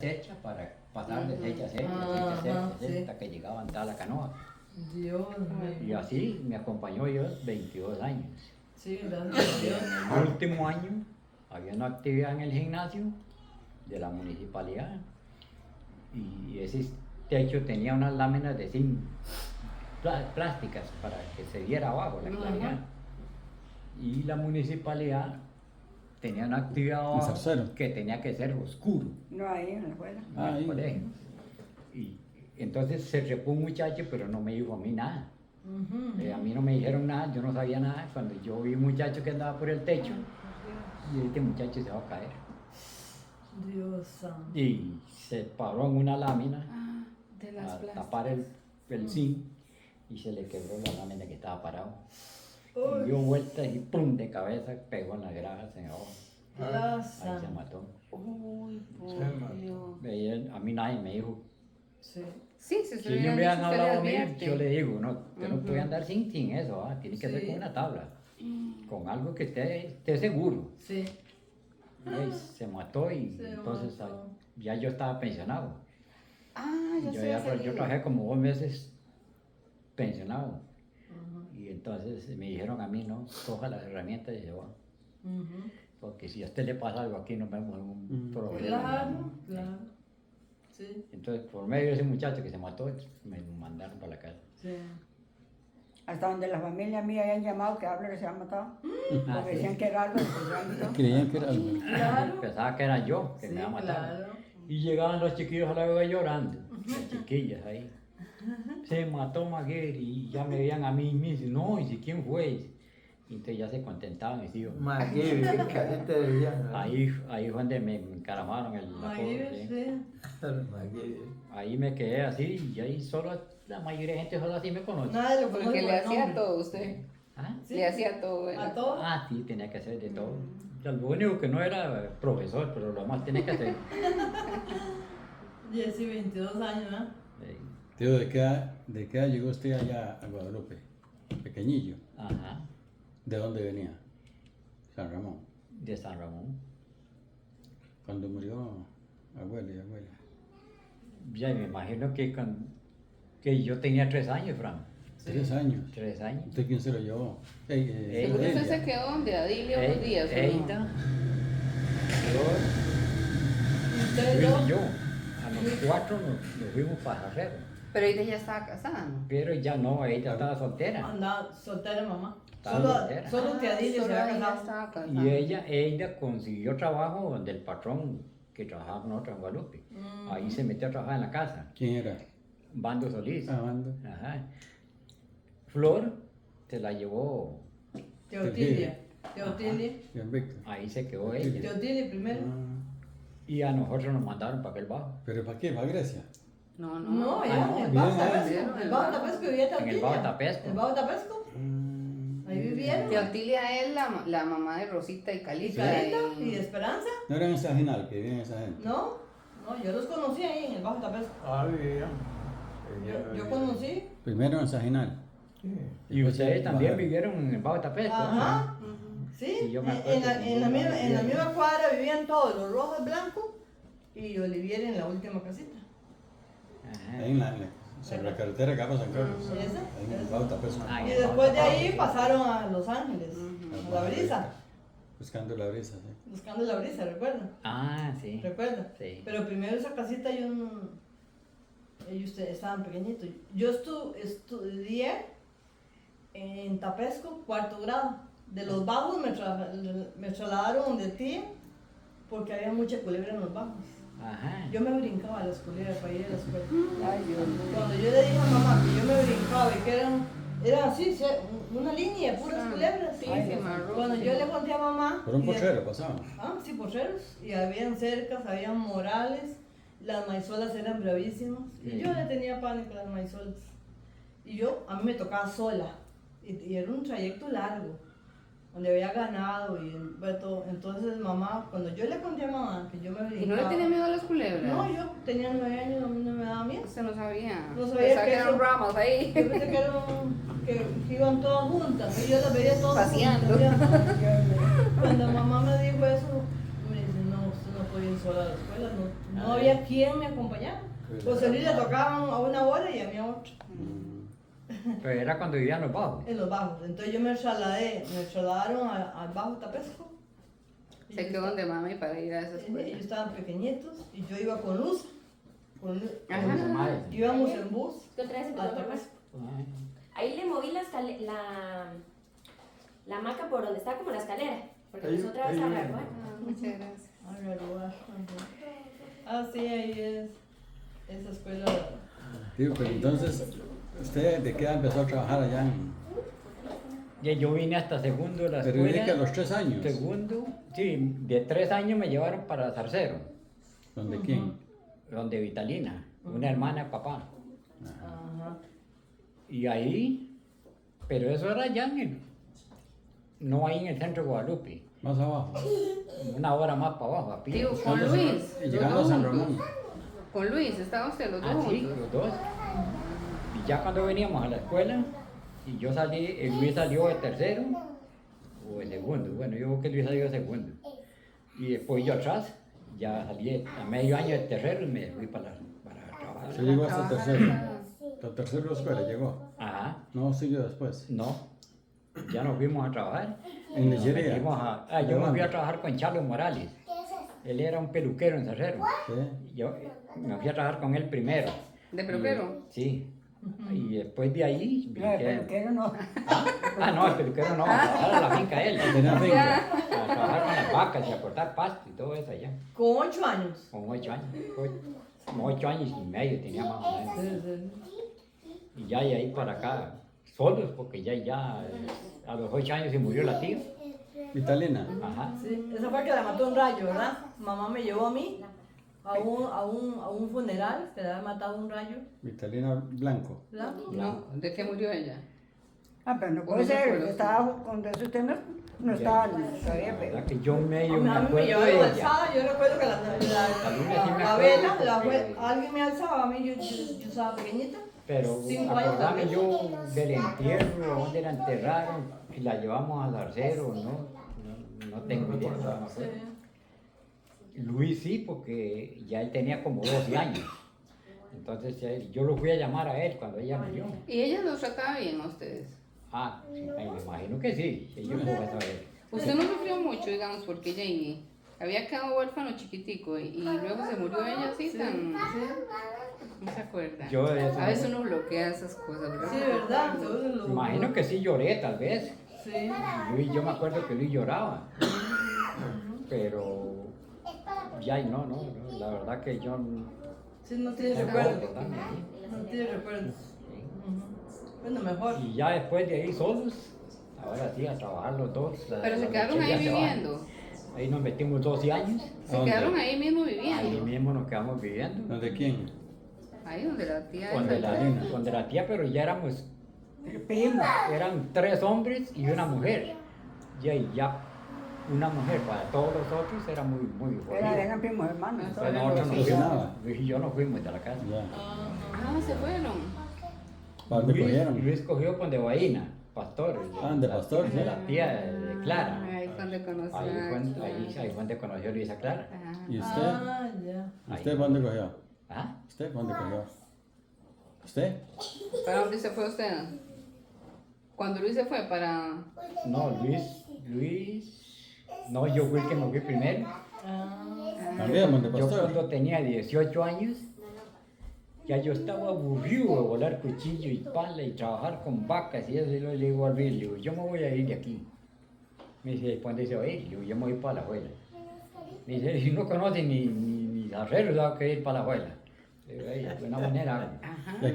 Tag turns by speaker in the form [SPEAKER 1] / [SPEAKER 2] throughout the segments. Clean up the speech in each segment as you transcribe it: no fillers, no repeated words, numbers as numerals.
[SPEAKER 1] hecha para pasarles hechas, hasta que llegaban a la canoa.
[SPEAKER 2] Dios
[SPEAKER 1] Y
[SPEAKER 2] mío.
[SPEAKER 1] así me acompañó yo 22 años.
[SPEAKER 2] Sí, gracias a
[SPEAKER 1] Y
[SPEAKER 2] Dios.
[SPEAKER 1] en el último año había una actividad en el gimnasio de la municipalidad y ese techo tenía unas láminas de zinc plásticas para que se viera abajo la claridad. Y la municipalidad tenía una actividad abajo que tenía que ser oscuro.
[SPEAKER 3] No, ahí en la escuela.
[SPEAKER 1] En el colegio. Y entonces se trepó un muchacho, pero no me dijo a mí nada. A mí no me dijeron nada, yo no sabía nada. Cuando yo vi un muchacho que andaba por el techo, y este muchacho se va a caer.
[SPEAKER 2] Dios santo.
[SPEAKER 1] Y se paró en una lámina
[SPEAKER 4] De las
[SPEAKER 1] a
[SPEAKER 4] plásticas.
[SPEAKER 1] tapar el zinc y se le quebró la lámina que estaba parado.
[SPEAKER 2] Uy.
[SPEAKER 1] Y dio vuelta y pum, de cabeza pegó en las gradas, se ahogó.
[SPEAKER 2] Dios
[SPEAKER 1] Ahí se
[SPEAKER 2] santo.
[SPEAKER 1] mató.
[SPEAKER 4] Uy, por Dios.
[SPEAKER 1] Y a mí nadie me dijo.
[SPEAKER 2] Sí.
[SPEAKER 4] Sí, si
[SPEAKER 1] Si
[SPEAKER 4] usted
[SPEAKER 1] ellos me
[SPEAKER 4] hubiera
[SPEAKER 1] hubieran
[SPEAKER 4] dicho, usted le
[SPEAKER 1] hablado a mí,
[SPEAKER 4] advierte.
[SPEAKER 1] yo le digo, no, usted no puede andar sin eso, tiene que ser
[SPEAKER 2] Sí.
[SPEAKER 1] con una tabla, con algo que esté seguro.
[SPEAKER 2] Sí.
[SPEAKER 1] Y se mató y
[SPEAKER 2] Se
[SPEAKER 1] entonces
[SPEAKER 2] mató.
[SPEAKER 1] ya yo estaba pensionado.
[SPEAKER 4] Ah, ya
[SPEAKER 1] Yo,
[SPEAKER 4] sé.
[SPEAKER 1] yo trabajé como 2 meses pensionado. Y entonces me dijeron a mí, no, coja las herramientas y se va. Porque si a usted le pasa algo aquí, nos vemos en un problema.
[SPEAKER 2] Claro, claro. Sí,
[SPEAKER 1] Entonces, por medio de ese muchacho que se mató, me mandaron para la casa.
[SPEAKER 2] sí.
[SPEAKER 3] Hasta donde la familia mía habían llamado que Álvaro se había matado.
[SPEAKER 1] Ah,
[SPEAKER 3] Porque
[SPEAKER 1] sí.
[SPEAKER 3] decían que era Álvaro, pues ya no.
[SPEAKER 5] Creían que era algo.
[SPEAKER 2] Claro.
[SPEAKER 1] Pensaba que era yo que
[SPEAKER 2] Sí,
[SPEAKER 1] me había matado.
[SPEAKER 2] claro.
[SPEAKER 1] Y llegaban los chiquillos a la vega llorando, las chiquillas ahí. Se mató Maguire y ya me veían a mí y me dicen, no, ¿y si quién fue? Y entonces ya se contentaban mis hijos.
[SPEAKER 6] Maguire, caliente de villano.
[SPEAKER 1] Ahí fue donde me encaramaron el apodo,
[SPEAKER 2] Maguire,
[SPEAKER 1] sí.
[SPEAKER 2] sí.
[SPEAKER 6] Maguire.
[SPEAKER 1] Ahí me quedé así y ahí solo, la mayoría de gente solo así me conoce.
[SPEAKER 2] Nadie lo conoce
[SPEAKER 4] Porque
[SPEAKER 2] por
[SPEAKER 4] le
[SPEAKER 2] el
[SPEAKER 4] hacía
[SPEAKER 2] nombre.
[SPEAKER 4] todo usted.
[SPEAKER 1] ¿Ah?
[SPEAKER 2] Sí.
[SPEAKER 4] Le hacía todo.
[SPEAKER 2] A todos.
[SPEAKER 1] Ah, sí, tenía que hacer de todo. O sea, lo único que no era profesor, pero lo demás tenía que hacer.
[SPEAKER 2] 10 y 22 años, ¿no?
[SPEAKER 5] Tío, ¿de qué edad llegó usted allá a Guadalupe? Pequeñillo.
[SPEAKER 1] Ajá,
[SPEAKER 5] ¿De dónde venía? San Ramón.
[SPEAKER 1] de San Ramón.
[SPEAKER 5] Cuando murió abuelo y abuela.
[SPEAKER 1] Ya me imagino que yo tenía 3 años, Fran.
[SPEAKER 5] 3 años.
[SPEAKER 1] 3 años.
[SPEAKER 5] ¿Usted quién se lo llevó?
[SPEAKER 4] Seguro usted se quedó donde Adilio unos días. ¿o no?
[SPEAKER 1] Eita,
[SPEAKER 2] Ustedes
[SPEAKER 1] Luis
[SPEAKER 2] dos.
[SPEAKER 1] y yo, a los 4 nos fuimos para Jarrero.
[SPEAKER 4] Pero ella ya estaba casada, ¿no?
[SPEAKER 1] Pero ya no, ella estaba soltera.
[SPEAKER 2] Andaba soltera mamá.
[SPEAKER 1] Estaba
[SPEAKER 2] Solo,
[SPEAKER 1] soltera.
[SPEAKER 2] solo te Adilio se
[SPEAKER 4] Solo
[SPEAKER 2] había
[SPEAKER 4] ella
[SPEAKER 2] casado.
[SPEAKER 4] estaba casada.
[SPEAKER 1] Y ella consiguió trabajo donde el patrón que trabajaba con nosotros en Guadalupe. Ahí se metió a trabajar en la casa.
[SPEAKER 5] ¿Quién era?
[SPEAKER 1] Bando Solís.
[SPEAKER 5] Ah, Bando.
[SPEAKER 1] Ajá. Flor se la llevó,
[SPEAKER 2] Teotilia. Teotilia.
[SPEAKER 5] Bien, Víctor.
[SPEAKER 1] ahí se quedó ella.
[SPEAKER 2] Teotilia primero.
[SPEAKER 1] Y a nosotros nos mandaron para aquel bajo.
[SPEAKER 5] ¿Pero para qué? ¿Para Grecia?
[SPEAKER 4] No, no.
[SPEAKER 2] No,
[SPEAKER 1] Ah,
[SPEAKER 2] ya,
[SPEAKER 1] no,
[SPEAKER 2] en el
[SPEAKER 5] bien,
[SPEAKER 2] Bajo
[SPEAKER 5] bien.
[SPEAKER 2] Tapesco. El Bajo Tapesco vivía
[SPEAKER 1] En
[SPEAKER 2] Teotilia.
[SPEAKER 1] el Bajo Tapesco.
[SPEAKER 2] El Bajo Tapesco. Ahí vivieron.
[SPEAKER 4] Teotilia es la mamá de Rosita y
[SPEAKER 2] Y
[SPEAKER 4] Calita.
[SPEAKER 2] Carita y Esperanza.
[SPEAKER 5] ¿No eran esa final que vivían esa gente?
[SPEAKER 2] No, no, yo los conocí ahí en el Bajo Tapesco.
[SPEAKER 6] Ah, vivía.
[SPEAKER 2] Yo conocí.
[SPEAKER 5] Primero en Sajinal.
[SPEAKER 1] Y ustedes también vivieron en el Bajo Tapesco.
[SPEAKER 2] Ajá. Sí,
[SPEAKER 1] Sí, yo me
[SPEAKER 2] en,
[SPEAKER 1] acuerdo
[SPEAKER 2] la,
[SPEAKER 1] que
[SPEAKER 2] en, la
[SPEAKER 1] yo
[SPEAKER 2] misma, en la
[SPEAKER 1] vivía.
[SPEAKER 2] misma cuadra vivían todos, los rojos, blancos y Olivier en la última casita.
[SPEAKER 1] Ajá.
[SPEAKER 5] Ahí sobre la carretera que va para San Carlos.
[SPEAKER 2] ¿Esa?
[SPEAKER 5] Ahí en el Bauta Pesca.
[SPEAKER 1] Ah,
[SPEAKER 2] Y después de ahí pasaron a Los Ángeles, a la brisa,
[SPEAKER 5] Buscando la brisa, sí.
[SPEAKER 2] buscando la brisa, ¿recuerdan?
[SPEAKER 1] Ah, sí.
[SPEAKER 2] ¿Recuerdan?
[SPEAKER 1] Sí.
[SPEAKER 2] Pero primero esa casita yo no... Ellos estaban pequeñitos. Yo estudié en Tapesco, 4º grado. De los bajos me trasladaron de tía porque había mucha culebra en los bajos.
[SPEAKER 1] Ajá.
[SPEAKER 2] Yo me brincaba a las culebras para ir a la escuela.
[SPEAKER 4] Ay, Dios mío.
[SPEAKER 2] Cuando yo le dije a mamá que yo me brincaba y que eran así, una línea de puras culebras.
[SPEAKER 4] Sí,
[SPEAKER 2] Ay,
[SPEAKER 4] sí,
[SPEAKER 2] Dios.
[SPEAKER 4] marrón,
[SPEAKER 2] Cuando
[SPEAKER 4] sí.
[SPEAKER 2] yo le conté a mamá...
[SPEAKER 5] Por un
[SPEAKER 2] y de-
[SPEAKER 5] potrero pasaban.
[SPEAKER 2] Ah, sí, porcheros. Y habían cercas, habían morales, las maizolas eran bravísimas. Y
[SPEAKER 1] Sí.
[SPEAKER 2] yo le tenía pánico a las maizolas. Y a mí me tocaba sola. Y era un trayecto largo, donde había ganado y todo. Entonces mamá, cuando yo le conté a mamá que yo me brincaba...
[SPEAKER 4] ¿Y no le tenía miedo a las culebras?
[SPEAKER 2] No, yo tenía 9 años, a mí no me daba miedo.
[SPEAKER 4] Usted no sabía.
[SPEAKER 2] No sabía
[SPEAKER 4] Pensaba
[SPEAKER 2] que
[SPEAKER 4] que eran
[SPEAKER 2] eso-
[SPEAKER 4] ramas ahí.
[SPEAKER 2] Yo pensé que iban todas juntas, y yo las veía todas
[SPEAKER 4] Paseando.
[SPEAKER 2] juntas. Cuando mamá me dijo eso, me dice, no, usted no podía ir sola a la escuela, no había quien me acompañara. José Luis le tocaban a una hora y a mí a otra,
[SPEAKER 1] Pero era cuando vivían los bajos.
[SPEAKER 2] en los bajos. Entonces yo me trasladaron al bajo Tapesco.
[SPEAKER 4] Se quedó donde mami para ir a esa
[SPEAKER 2] Ellos
[SPEAKER 4] escuela.
[SPEAKER 2] estaban pequeñitos y yo iba con Luz.
[SPEAKER 4] Ajá.
[SPEAKER 1] Con su madre.
[SPEAKER 2] Íbamos en bus
[SPEAKER 7] ¿Qué otra vez
[SPEAKER 2] a
[SPEAKER 7] empezó a tomar?
[SPEAKER 2] Tapesco.
[SPEAKER 7] Ahí le moví la hamaca por donde está como la escalera. Porque empezó otra vez a hablar, ¿no?
[SPEAKER 4] Muchas gracias.
[SPEAKER 2] Ay, el lugar. Ah, sí, ahí es. Esa escuela.
[SPEAKER 5] Digo, pero entonces, ¿usted de qué edad empezó a trabajar allá en...?
[SPEAKER 1] Ya yo vine hasta segundo de la
[SPEAKER 5] Pero
[SPEAKER 1] escuela.
[SPEAKER 5] dije que a los 3 años.
[SPEAKER 1] Segundo, sí, de 3 años me llevaron para Zarcero,
[SPEAKER 5] ¿Dónde quién?
[SPEAKER 1] donde Vitalina, una hermana de papá.
[SPEAKER 2] Ajá.
[SPEAKER 1] Y ahí, pero eso era ya no ahí en el centro de Guadalupe,
[SPEAKER 5] Más abajo.
[SPEAKER 1] una hora más para abajo, a pie.
[SPEAKER 4] Digo, con Luis.
[SPEAKER 5] Y
[SPEAKER 4] los
[SPEAKER 5] llegando a
[SPEAKER 4] dos
[SPEAKER 5] San
[SPEAKER 4] juntos.
[SPEAKER 5] Ramón.
[SPEAKER 4] Con Luis, estaban ustedes los dos
[SPEAKER 1] Ah, sí,
[SPEAKER 4] juntos.
[SPEAKER 1] los dos. Y ya cuando veníamos a la escuela, y yo salí, Luis salió de tercero, o de segundo, bueno, yo creo que Luis salió de segundo. Y después yo atrás, ya salí a medio año de tercero y me fui para trabajar.
[SPEAKER 5] Se llegó hasta tercero. Hasta tercero de la escuela llegó.
[SPEAKER 1] Ajá,
[SPEAKER 5] No siguió después.
[SPEAKER 1] no, ya nos fuimos a trabajar.
[SPEAKER 5] En
[SPEAKER 1] Nos
[SPEAKER 5] Nigeria.
[SPEAKER 1] metimos yo me fui a trabajar con Charles Morales. Él era un peluquero en Cerrero.
[SPEAKER 5] ¿Sí?
[SPEAKER 1] Yo me fui a trabajar con él primero.
[SPEAKER 4] ¿De peluquero?
[SPEAKER 1] Sí. Y después de ahí
[SPEAKER 3] No, el
[SPEAKER 1] brinqué.
[SPEAKER 3] peluquero no.
[SPEAKER 1] Ah, no, el peluquero no, a trabajar a la finca él.
[SPEAKER 5] Tenía finca.
[SPEAKER 1] A trabajar con las vacas y a cortar pasto y todo eso allá.
[SPEAKER 2] Con 8 años.
[SPEAKER 1] Con 8 años. Como 8 años y medio tenía más o menos.
[SPEAKER 2] Sí, sí.
[SPEAKER 1] Y ya de ahí para acá, solos, porque ya a los 8 años se murió la tía.
[SPEAKER 5] Vitalina.
[SPEAKER 1] Ajá.
[SPEAKER 2] Sí, esa fue que la mató un rayo, ¿verdad? Mamá me llevó a mí a un funeral que le había matado un rayo,
[SPEAKER 5] Vitalina Blanco.
[SPEAKER 2] ¿verdad?
[SPEAKER 4] No, ¿de qué murió ella?
[SPEAKER 3] Ah, pero no
[SPEAKER 4] Por
[SPEAKER 3] puede
[SPEAKER 4] eso
[SPEAKER 3] ser,
[SPEAKER 4] fue
[SPEAKER 3] que
[SPEAKER 4] los-
[SPEAKER 3] estaba cuando eso usted no estaba todavía,
[SPEAKER 1] La
[SPEAKER 3] pero...
[SPEAKER 1] verdad que yo medio
[SPEAKER 2] A
[SPEAKER 1] me
[SPEAKER 2] mí me
[SPEAKER 1] acuerdo
[SPEAKER 2] llevaba
[SPEAKER 1] de ella.
[SPEAKER 2] alzada, yo recuerdo que
[SPEAKER 1] Luna sí me
[SPEAKER 2] la
[SPEAKER 1] acuerdo
[SPEAKER 2] vela,
[SPEAKER 1] porque-
[SPEAKER 2] alguien me alzaba, a mí yo estaba pequeñita.
[SPEAKER 1] Pero
[SPEAKER 2] 5 años
[SPEAKER 1] acordarme
[SPEAKER 2] también.
[SPEAKER 1] yo del entierro, dónde la enterraron, si la llevamos al arcero, no tengo idea. no me acuerdo. Luis sí, porque ya él tenía como 12 años. Entonces yo lo fui a llamar a él cuando ella murió.
[SPEAKER 4] ¿Y ella los trataba bien a ustedes?
[SPEAKER 1] Ah, sí, me imagino que sí, yo puedo saber.
[SPEAKER 4] Usted no sufrió mucho, digamos, porque ella había quedado huérfano chiquitico y luego se murió ella así tan... No se acuerda.
[SPEAKER 1] Yo de eso
[SPEAKER 4] A veces
[SPEAKER 1] no-
[SPEAKER 4] uno bloquea esas cosas, ¿verdad?
[SPEAKER 2] Sí, ¿verdad? Entonces
[SPEAKER 1] Me imagino que sí lloré tal vez.
[SPEAKER 2] Sí.
[SPEAKER 1] Yo me acuerdo que Luis lloraba. Pero ya no, la verdad que yo
[SPEAKER 2] Sí, no tienes
[SPEAKER 1] no
[SPEAKER 2] recuerdo.
[SPEAKER 1] puedo acordarme ahí.
[SPEAKER 2] No tienes recuerdo. Ujú. Bueno, mejor.
[SPEAKER 1] Y ya después de ahí solos, ahora sí, a trabajar los dos.
[SPEAKER 4] Pero se
[SPEAKER 1] las
[SPEAKER 4] quedaron ahí
[SPEAKER 1] lecherías se van.
[SPEAKER 4] viviendo.
[SPEAKER 1] Ahí nos metimos 12 años,
[SPEAKER 4] Se
[SPEAKER 5] ¿Dónde?
[SPEAKER 4] quedaron ahí mismo
[SPEAKER 1] ahí
[SPEAKER 4] viviendo.
[SPEAKER 1] mismo nos quedamos viviendo.
[SPEAKER 5] ¿Dónde quién?
[SPEAKER 4] Ahí donde la tía
[SPEAKER 1] Donde
[SPEAKER 4] esa-
[SPEAKER 1] la tía, pero ya éramos,
[SPEAKER 3] Primo.
[SPEAKER 1] eran 3 hombres y una mujer. Y ahí ya una mujer para todos los otros era muy jodido.
[SPEAKER 3] Eran primos hermanos.
[SPEAKER 4] Ah,
[SPEAKER 1] Entonces nosotros nos
[SPEAKER 5] Cocinaba.
[SPEAKER 1] fuimos, Luis y yo nos fuimos de la casa.
[SPEAKER 5] Ya.
[SPEAKER 4] Ah, se fueron.
[SPEAKER 5] ¿Para dónde cogieron?
[SPEAKER 1] Luis cogió con de Guaína, pastor.
[SPEAKER 5] Ah, de pastor,
[SPEAKER 1] de
[SPEAKER 5] sí.
[SPEAKER 1] la tía de Clara.
[SPEAKER 4] Ahí fue donde conoció
[SPEAKER 1] Ahí
[SPEAKER 4] a
[SPEAKER 1] fue donde conoció a Luisa Clara.
[SPEAKER 4] Ajá.
[SPEAKER 5] ¿Y usted?
[SPEAKER 2] Ah, ya.
[SPEAKER 5] ¿Usted dónde cogió?
[SPEAKER 1] ¿Ah?
[SPEAKER 5] ¿Usted dónde cogió? ¿Usted?
[SPEAKER 4] ¿Para dónde se fue usted? Cuando Luis se fue para...
[SPEAKER 1] No, no, yo fui el que me fui primero.
[SPEAKER 5] También, donde
[SPEAKER 1] Yo
[SPEAKER 5] pastor.
[SPEAKER 1] cuando tenía 18 años, ya yo estaba aburrido de volar cuchillo y pala y trabajar con vacas y eso, y le digo a Luis, le digo, yo me voy a ir de aquí. Me dice, ¿cuándo se va a ir? Le digo, yo me voy para la abuela. Me dice, si no conoce ni arreglo, tengo que ir para la abuela. Le digo, "Ey, de buena manera,
[SPEAKER 4] Ajá.
[SPEAKER 5] ¿Y a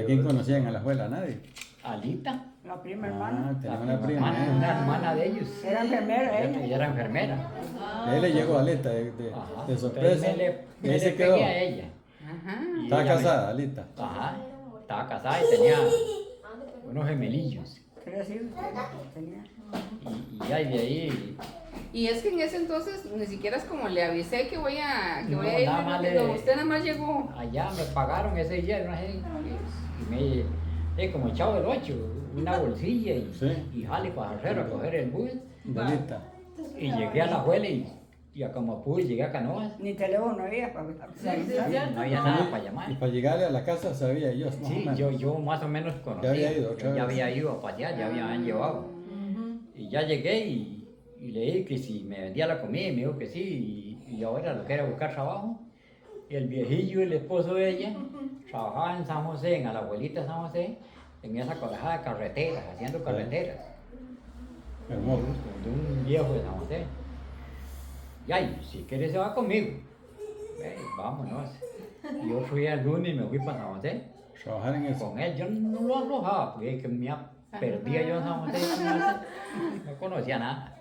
[SPEAKER 5] quién conocían a la abuela? ¿Nadie?
[SPEAKER 1] Alita,
[SPEAKER 3] La prima hermana.
[SPEAKER 5] Tenía una prima.
[SPEAKER 1] una hermana de ellos.
[SPEAKER 3] Era enfermera,
[SPEAKER 1] Ella era enfermera.
[SPEAKER 5] Él le llegó a Alita de
[SPEAKER 1] Ajá.
[SPEAKER 5] de sorpresa.
[SPEAKER 1] Entonces
[SPEAKER 5] Y
[SPEAKER 1] me
[SPEAKER 5] ahí
[SPEAKER 1] le
[SPEAKER 5] se quedó.
[SPEAKER 1] pegué a ella.
[SPEAKER 4] Ajá.
[SPEAKER 1] Y
[SPEAKER 5] Estaba
[SPEAKER 1] ella me-
[SPEAKER 5] casada, Alita.
[SPEAKER 1] Ajá, estaba casada y tenía unos gemelillos.
[SPEAKER 3] 3 hijos tenía.
[SPEAKER 1] Y ya y de ahí,
[SPEAKER 4] Y es que en ese entonces ni siquiera es como le avisé que voy a
[SPEAKER 1] No,
[SPEAKER 4] ir.
[SPEAKER 1] nada más
[SPEAKER 4] No, usted nada más llegó.
[SPEAKER 1] allá me pagaron ese día, no sé, y como el chavo del 8, una bolsilla y,
[SPEAKER 5] Sí.
[SPEAKER 1] y jale para Jarrero a coger el bus.
[SPEAKER 5] De Alita.
[SPEAKER 1] Y llegué a la abuela y Y como pude llegué a Canoas.
[SPEAKER 3] Ni teléfono había para
[SPEAKER 2] Sí, cierto.
[SPEAKER 1] No había nada para llamar.
[SPEAKER 5] Y para llegarle a la casa sabía ellos más o
[SPEAKER 1] Sí,
[SPEAKER 5] menos.
[SPEAKER 1] yo más o menos conocía.
[SPEAKER 5] Ya había ido otra
[SPEAKER 1] Ya
[SPEAKER 5] vez.
[SPEAKER 1] había ido a pasear, ya habían llevado.
[SPEAKER 2] Ujú.
[SPEAKER 1] Y ya llegué y le dije que si me vendía la comida y me dijo que sí. Y ahora lo que era buscar trabajo. Y el viejillo, el esposo de ella, trabajaba en San José, en la abuelita de San José, en esa corajada de carreteras, haciendo carreteras.
[SPEAKER 5] Hermoso.
[SPEAKER 1] De un viejo de San José. Y ay, si quiere se va conmigo. Vámonos. Y yo fui el lunes y me fui para San José.
[SPEAKER 5] Trabajar en eso.
[SPEAKER 1] Con él yo no lo alojaba, porque es que me perdía yo en San José. No conocía nada.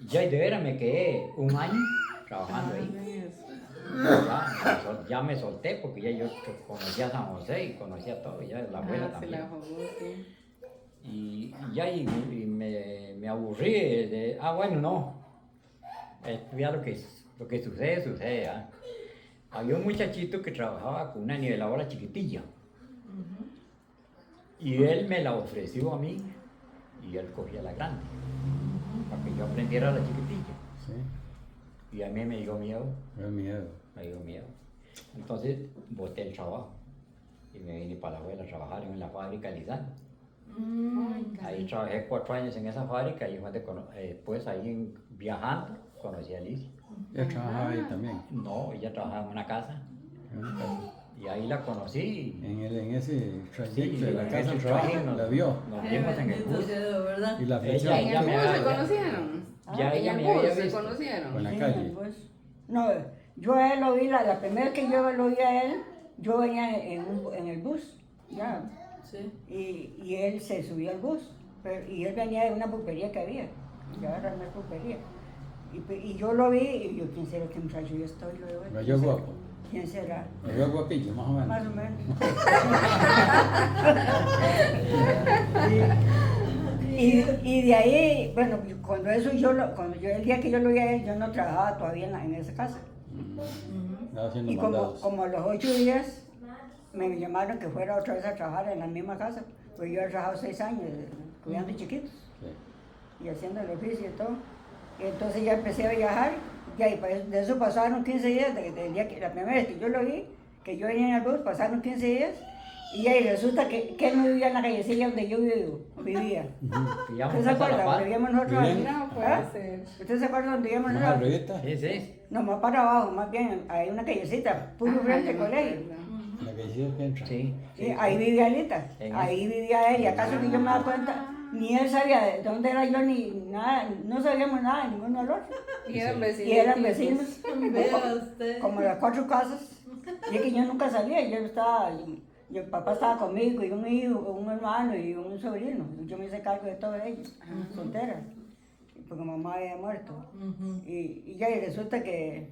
[SPEAKER 1] Ya y de veras me quedé un año trabajando ahí. Ya me solté porque ya yo conocía San José y conocía todo, ya la abuela
[SPEAKER 4] Se
[SPEAKER 1] también.
[SPEAKER 4] la jugó, sí.
[SPEAKER 1] Y ya y me aburrí de, bueno, no. Ya lo que sucede, sucede. ¿Ah? Había un muchachito que trabajaba con una niveladora chiquitilla. Y él me la ofreció a mí y él cogía la grande. Para que yo aprendiera la chiquitilla.
[SPEAKER 5] Sí,
[SPEAKER 1] Y a mí me dio miedo.
[SPEAKER 5] el miedo.
[SPEAKER 1] Me dio miedo. Entonces boté el trabajo y me vine para la abuela a trabajar en la fábrica de Lizán. Ahí trabajé 4 años en esa fábrica y después ahí viajando conocí a Alicia.
[SPEAKER 5] Ella trabajaba ahí también.
[SPEAKER 1] No, ella trabajaba en una casa
[SPEAKER 5] En una casa.
[SPEAKER 1] y ahí la conocí.
[SPEAKER 5] En ese trayecto
[SPEAKER 1] Sí,
[SPEAKER 5] de la
[SPEAKER 1] en
[SPEAKER 5] casa
[SPEAKER 1] ese
[SPEAKER 5] al trabajo,
[SPEAKER 1] trayecto
[SPEAKER 5] la vio.
[SPEAKER 1] Nos
[SPEAKER 2] Qué
[SPEAKER 1] vimos en el
[SPEAKER 2] bendito
[SPEAKER 1] bus.
[SPEAKER 2] sea, ¿verdad?
[SPEAKER 5] Y la
[SPEAKER 1] Ella-
[SPEAKER 5] fecha
[SPEAKER 4] ¿En
[SPEAKER 1] ella
[SPEAKER 4] el
[SPEAKER 1] me
[SPEAKER 4] bus
[SPEAKER 1] había-
[SPEAKER 4] se conocieron?
[SPEAKER 1] Ya
[SPEAKER 4] ¿En
[SPEAKER 1] ella
[SPEAKER 4] el
[SPEAKER 1] me
[SPEAKER 4] bus
[SPEAKER 1] había
[SPEAKER 4] se
[SPEAKER 1] visto.
[SPEAKER 4] conocieron?
[SPEAKER 5] Con la
[SPEAKER 3] Sí,
[SPEAKER 5] calle.
[SPEAKER 3] pues. No, yo a él lo vi, la primera vez que yo lo vi a él, yo venía en el bus, ya,
[SPEAKER 2] Sí.
[SPEAKER 3] y él se subió al bus, y él venía de una pulpería que había, ya era una pulpería. Y yo lo vi, y yo, ¿quién será este muchacho? Yo estoy, lo veo.
[SPEAKER 5] Lo vio guapo.
[SPEAKER 3] ¿Quién será?
[SPEAKER 5] Lo vio guapillo, más o menos.
[SPEAKER 3] Más o menos. Y de ahí, bueno, cuando el día que yo lo vi a él, yo no trabajaba todavía en esa casa.
[SPEAKER 5] Estaba haciendo
[SPEAKER 3] Y
[SPEAKER 5] mandados.
[SPEAKER 3] como a los 8 días me llamaron que fuera otra vez a trabajar en la misma casa, pues yo he trabajado 6 años cuidando chiquitos
[SPEAKER 5] Sí.
[SPEAKER 3] y haciendo el oficio y todo. Y entonces ya empecé a viajar, ya, y pues de eso pasaron 15 días, del día que, la primera vez que yo lo vi, que yo venía en el bus, pasaron 15 días, y ahí resulta que él no vivía en la callecilla donde yo vivía.
[SPEAKER 1] Pillamos
[SPEAKER 3] ¿Usted se
[SPEAKER 1] hasta la
[SPEAKER 3] acuerda?
[SPEAKER 1] paz.
[SPEAKER 3] Donde vivíamos nosotros
[SPEAKER 5] Bien.
[SPEAKER 3] ahí.
[SPEAKER 4] No puede
[SPEAKER 3] ¿Ah?
[SPEAKER 4] ser.
[SPEAKER 3] ¿Usted se acuerda donde vivíamos
[SPEAKER 5] ¿Más
[SPEAKER 3] nosotros?
[SPEAKER 5] arribita?
[SPEAKER 1] Sí, sí.
[SPEAKER 3] No, más para abajo, más bien, hay una callecita, puro
[SPEAKER 4] Ajá,
[SPEAKER 3] frente
[SPEAKER 4] yo
[SPEAKER 3] al
[SPEAKER 4] me
[SPEAKER 3] colegio.
[SPEAKER 4] acuerdo.
[SPEAKER 5] La calle que entra.
[SPEAKER 1] Sí.
[SPEAKER 3] Sí, ahí vivía Alita,
[SPEAKER 1] En
[SPEAKER 3] ahí vivía él, y acaso que yo me daba cuenta, ni él sabía de dónde era yo, ni nada, no sabíamos nada de ninguno del otro.
[SPEAKER 4] Y eran vecinos.
[SPEAKER 3] Y eran vecinos,
[SPEAKER 2] Vea usted.
[SPEAKER 3] como las 4 casas. Y es que yo nunca salía, el papá estaba conmigo, y un hijo, un hermano y un sobrino. Yo me hice cargo de todos ellos, soltera, porque mamá había muerto.
[SPEAKER 2] Ujú.
[SPEAKER 3] Y ya y resulta que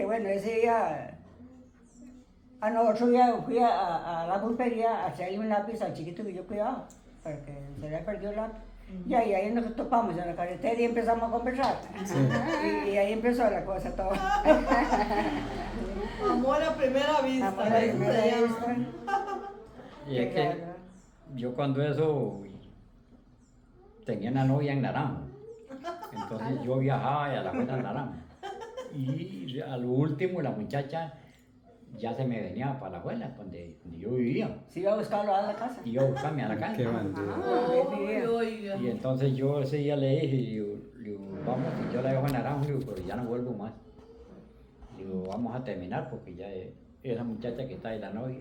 [SPEAKER 3] bueno, ese día, otro día fui a la pulpería a traerle un lápiz al chiquito que yo cuidaba, para que se le perdió el lápiz. Y ahí nos topamos en la carretera y empezamos a conversar. Y ahí empezó la cosa todo.
[SPEAKER 2] Amor a primera vista.
[SPEAKER 3] Amor a
[SPEAKER 2] eso
[SPEAKER 3] primera
[SPEAKER 2] se llama.
[SPEAKER 3] vista.
[SPEAKER 1] Y es que yo cuando eso tenía una novia en Naranjo. Entonces yo viajaba a la abuela en Naranjo. Y a lo último la muchacha ya se me venía para la abuela, donde yo vivía.
[SPEAKER 3] Sí, iba a buscarlo a la casa.
[SPEAKER 1] Y yo a buscarme a la casa.
[SPEAKER 5] Qué bandido.
[SPEAKER 2] Ay, oiga.
[SPEAKER 1] Y entonces yo ese día le dije, le digo, vamos, y yo la dejo en Naranjo, le digo, pero ya no vuelvo más. Le digo, vamos a terminar porque ya esa muchacha que está ahí, la novia.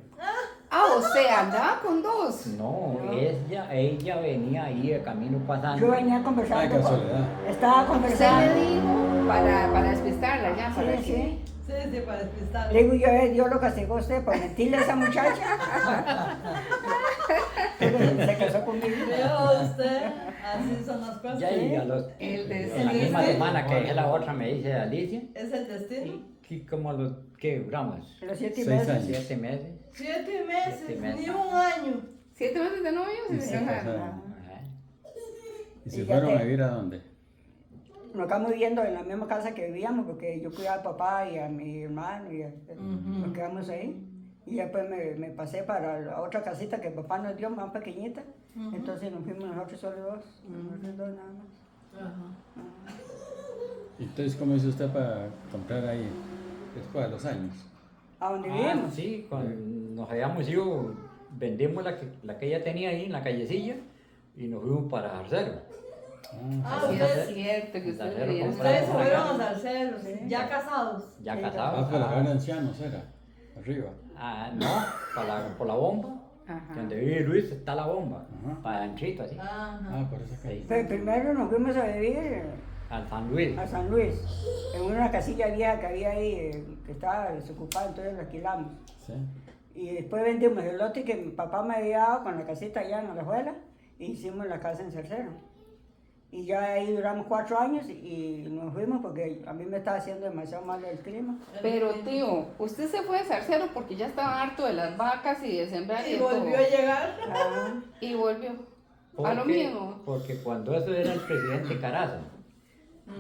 [SPEAKER 4] Ah, o sea, andaba con dos.
[SPEAKER 1] No, ella venía ahí de camino pasando.
[SPEAKER 3] Yo venía
[SPEAKER 5] Ay,
[SPEAKER 3] conversando.
[SPEAKER 5] casualidad.
[SPEAKER 3] Estaba
[SPEAKER 4] Usted
[SPEAKER 3] conversando.
[SPEAKER 4] le dijo para despistarla ya, para
[SPEAKER 3] Sí,
[SPEAKER 4] que...
[SPEAKER 3] sí.
[SPEAKER 2] Sí, sí, para despistar.
[SPEAKER 3] Le digo yo, Dios lo castigó a usted por mentirle a esa muchacha. Pero se casó conmigo.
[SPEAKER 2] Vea usted, así son las cosas.
[SPEAKER 1] Ya y a la misma semana que dejé la otra me dice Alicia,
[SPEAKER 2] Es el destino.
[SPEAKER 1] que como los que duramos
[SPEAKER 3] Los 7
[SPEAKER 5] 6
[SPEAKER 3] meses.
[SPEAKER 5] años.
[SPEAKER 1] 7 meses.
[SPEAKER 2] 7 meses,
[SPEAKER 1] 7 meses.
[SPEAKER 2] ni un año.
[SPEAKER 4] 7 meses de novios y
[SPEAKER 5] Y
[SPEAKER 4] se
[SPEAKER 5] se
[SPEAKER 4] casaron.
[SPEAKER 5] casaron.
[SPEAKER 1] Ajá.
[SPEAKER 5] ¿Y se
[SPEAKER 3] Y
[SPEAKER 5] fueron
[SPEAKER 3] ya
[SPEAKER 5] a
[SPEAKER 3] te-
[SPEAKER 5] vivir a dónde?
[SPEAKER 3] Nos quedamos viviendo en la misma casa que vivíamos porque yo cuidaba al papá y a mi hermano y nos quedamos ahí. Y después me pasé para la otra casita que el papá nos dio, más pequeñita. Entonces nos fuimos nosotros solo dos, nosotros dos nada más.
[SPEAKER 2] Ajá.
[SPEAKER 5] Entonces, ¿cómo hizo usted para comprar ahí después de los años?
[SPEAKER 3] ¿A dónde
[SPEAKER 1] Ah,
[SPEAKER 3] vivimos?
[SPEAKER 1] sí, cuando nos habíamos ido, vendimos la que ella tenía ahí en la callecilla y nos fuimos para Jarcero.
[SPEAKER 2] Ah,
[SPEAKER 4] Sí,
[SPEAKER 2] ustedes,
[SPEAKER 4] es cierto que ustedes
[SPEAKER 1] Zarcero
[SPEAKER 4] vivieron
[SPEAKER 1] compramos
[SPEAKER 2] ustedes se
[SPEAKER 1] una
[SPEAKER 2] fueron
[SPEAKER 1] casa.
[SPEAKER 2] a Zarceros, ya casados.
[SPEAKER 1] Ya
[SPEAKER 3] Sí,
[SPEAKER 1] casados.
[SPEAKER 5] Ah, pero eran ancianos, era. Arriba.
[SPEAKER 1] No, por la bomba.
[SPEAKER 4] Ajá.
[SPEAKER 1] Donde vive Luis está la bomba.
[SPEAKER 5] Ajá.
[SPEAKER 1] Para adentrito así.
[SPEAKER 2] Ajá.
[SPEAKER 5] Ah, por esa calle.
[SPEAKER 3] Pero primero nos fuimos a vivir
[SPEAKER 1] Al San Luis.
[SPEAKER 3] a San Luis, en una casilla vieja que había ahí, que estaba desocupada, entonces la alquilamos.
[SPEAKER 5] Sí.
[SPEAKER 3] Y después vendimos el lote que mi papá me había dado con la casita allá en Alajuela y hicimos la casa en Cercero. Y ya ahí duramos 4 años y nos fuimos porque a mí me estaba haciendo demasiado mal el clima.
[SPEAKER 4] Pero tío, usted se fue de Zarcero porque ya estaba harto de las vacas y de sembrar y
[SPEAKER 2] Y
[SPEAKER 4] de
[SPEAKER 2] volvió
[SPEAKER 4] todo.
[SPEAKER 2] a llegar.
[SPEAKER 3] Ah,
[SPEAKER 4] Y volvió. A lo mismo.
[SPEAKER 1] Porque cuando eso era el presidente Carazo.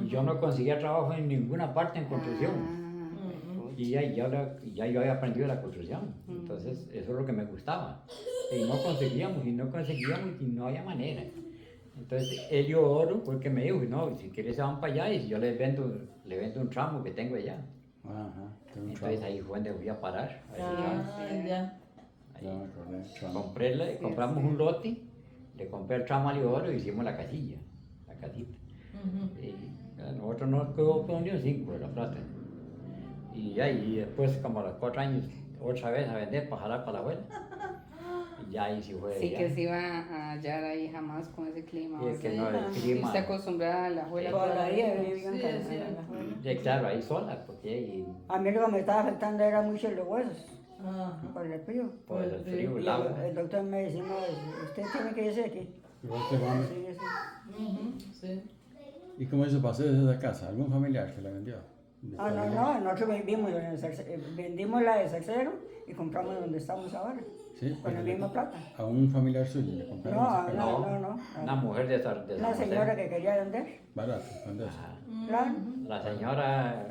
[SPEAKER 1] Y yo no conseguía trabajo en ninguna parte en construcción.
[SPEAKER 4] Ah,
[SPEAKER 1] Y ya yo había aprendido la construcción. Entonces, eso es lo que me gustaba. Y no conseguíamos y no había manera. Entonces, Elio Oro fue el que me dijo, no, si quieres se van para allá y yo le vendo un tramo que tengo allá.
[SPEAKER 5] Ajá. Tengo un
[SPEAKER 1] Entonces,
[SPEAKER 5] tramo.
[SPEAKER 1] ahí fue donde fui a parar. A ese tramo.
[SPEAKER 2] Ah, ya.
[SPEAKER 1] Ahí.
[SPEAKER 5] Ya me acordé, tramo.
[SPEAKER 1] Compramos un lote, le compré el tramo a Elio Oro y hicimos la casilla, la casita.
[SPEAKER 2] Ujú.
[SPEAKER 1] Y a nosotros nos quedó con un 5 de la plata. Y después, como a los 4 años, otra vez a vender para jalar para la abuela. Y ya ahí sí fue.
[SPEAKER 4] sí
[SPEAKER 1] ya.
[SPEAKER 4] que se iba a hallar ahí jamás con ese clima.
[SPEAKER 1] Y es que
[SPEAKER 4] ¿sí?
[SPEAKER 1] no, el
[SPEAKER 4] Y
[SPEAKER 1] clima.
[SPEAKER 4] usted acostumbrada a la abuela.
[SPEAKER 3] por
[SPEAKER 4] toda
[SPEAKER 3] ahí
[SPEAKER 4] la vida.
[SPEAKER 3] vivían
[SPEAKER 2] Sí,
[SPEAKER 3] en
[SPEAKER 2] es cierto.
[SPEAKER 3] Alajuela.
[SPEAKER 1] Ya, claro, ahí sola, porque ahí,
[SPEAKER 3] A mí lo que me estaba afectando era mucho los huesos,
[SPEAKER 2] Ajá.
[SPEAKER 3] por el frío.
[SPEAKER 1] por el frío,
[SPEAKER 3] Y
[SPEAKER 1] el agua.
[SPEAKER 3] el doctor me decía, no, usted tiene que irse aquí.
[SPEAKER 5] Igual que vamos.
[SPEAKER 3] Sí, sí.
[SPEAKER 2] Ujú, sí.
[SPEAKER 5] ¿Y cómo hizo para hacer esa casa? ¿Algún familiar que la vendió?
[SPEAKER 3] Ah, no, nosotros vendimos la de Cercero y compramos donde estamos ahora,
[SPEAKER 5] Sí,
[SPEAKER 3] con la
[SPEAKER 5] pero
[SPEAKER 3] misma plata.
[SPEAKER 5] a un familiar suyo le compraron
[SPEAKER 3] No,
[SPEAKER 5] esa casa.
[SPEAKER 3] no.
[SPEAKER 1] Una mujer de San
[SPEAKER 3] Una
[SPEAKER 1] José.
[SPEAKER 3] señora que quería vender,
[SPEAKER 5] Barato, cuando eso.
[SPEAKER 1] Ajá.
[SPEAKER 3] claro.
[SPEAKER 1] La señora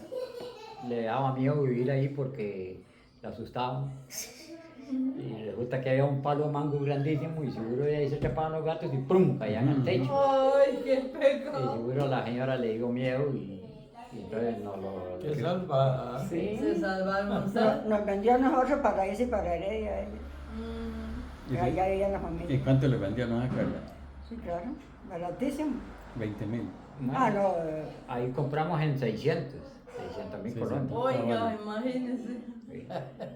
[SPEAKER 1] le daba miedo vivir ahí porque la asustaban. Y resulta que había un palo de mango grandísimo y seguro de ahí se trepaban los gatos y ¡prum! Caían al techo.
[SPEAKER 2] Ay, qué
[SPEAKER 1] Y
[SPEAKER 2] pecado.
[SPEAKER 1] seguro la señora le dio miedo y entonces no lo...
[SPEAKER 6] Qué salva.
[SPEAKER 2] Se salvaron.
[SPEAKER 3] Nos vendió a nosotros para irse para Heredia,
[SPEAKER 2] Mm.
[SPEAKER 5] ¿Y
[SPEAKER 3] que allá vivía la
[SPEAKER 5] ¿Y
[SPEAKER 3] familia.
[SPEAKER 5] cuánto le vendió? No se acuerda.
[SPEAKER 3] Sí, claro, baratísimo.
[SPEAKER 5] 20,000.
[SPEAKER 3] Ah, no,
[SPEAKER 1] Ahí compramos en 600 mil
[SPEAKER 5] Sí, sí.
[SPEAKER 1] colones.
[SPEAKER 2] Oiga, imagínense.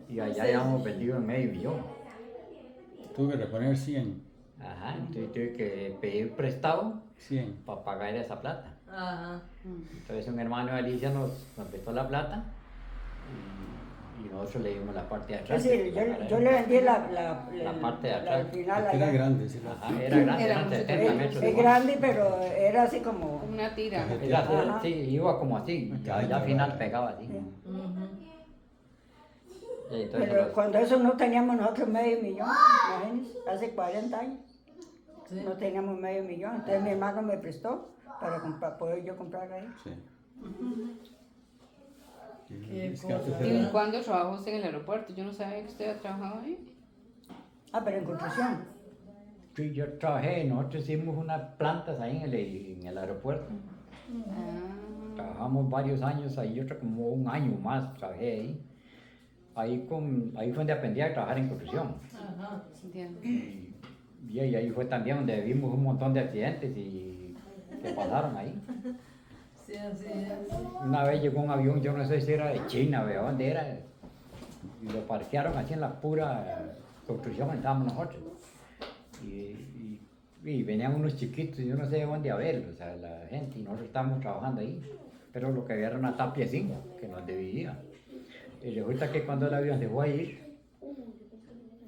[SPEAKER 1] Y allá habíamos vendido en medio millón.
[SPEAKER 5] Tuve que reponer 100.
[SPEAKER 1] Ajá, entonces tuve que pedir prestado
[SPEAKER 5] 100.
[SPEAKER 1] para pagar esa plata.
[SPEAKER 2] Ajá.
[SPEAKER 1] Entonces un hermano de Alicia nos prestó la plata y nosotros le dimos la parte de
[SPEAKER 3] es
[SPEAKER 1] atrás.
[SPEAKER 3] decir, yo le vendí
[SPEAKER 1] La parte de atrás.
[SPEAKER 3] al final
[SPEAKER 5] Era
[SPEAKER 3] allá.
[SPEAKER 5] grande, sí.
[SPEAKER 1] Ajá, era grande,
[SPEAKER 4] Era
[SPEAKER 1] eran
[SPEAKER 4] como
[SPEAKER 1] 70 metros. de
[SPEAKER 3] Es
[SPEAKER 1] longe.
[SPEAKER 3] grande, pero era así como...
[SPEAKER 4] Una tira.
[SPEAKER 1] Era así,
[SPEAKER 3] Ajá.
[SPEAKER 1] sí, iba como así, ya al final pegaba así.
[SPEAKER 3] Sí.
[SPEAKER 2] Ujú.
[SPEAKER 1] Y entonces
[SPEAKER 3] Pero
[SPEAKER 1] los-
[SPEAKER 3] cuando eso no teníamos nosotros medio millón, imagínense, hace 40 años,
[SPEAKER 2] Sí.
[SPEAKER 3] no teníamos medio millón. Entonces mi hermano me prestó para poder yo comprar ahí.
[SPEAKER 5] Sí.
[SPEAKER 2] Qué
[SPEAKER 5] Es que antes
[SPEAKER 2] cosa.
[SPEAKER 4] ¿Y
[SPEAKER 5] era-
[SPEAKER 4] cuándo trabajó usted en el aeropuerto? Yo no sabía que usted había trabajado ahí.
[SPEAKER 3] Ah, pero en construcción.
[SPEAKER 1] sí, yo trabajé, nosotros hicimos unas plantas ahí en el aeropuerto.
[SPEAKER 4] Ah,
[SPEAKER 1] Trabajamos varios años ahí, yo como un año más trabajé ahí. Ahí fue donde aprendí a trabajar en construcción.
[SPEAKER 2] Ajá.
[SPEAKER 4] entiendo.
[SPEAKER 1] Y ahí fue también donde vimos un montón de accidentes y que pasaron ahí.
[SPEAKER 2] Sí, así es.
[SPEAKER 1] Una vez llegó un avión, yo no sé si era de China, ¿de dónde era? Y lo parquearon así en la pura construcción donde estábamos nosotros. Y venían unos chiquitos, yo no sé de dónde a verlos, o sea, la gente, y nosotros estábamos trabajando ahí. Pero lo que había era una tapia así, que nos dividía. Y resulta que cuando el avión se fue a ir,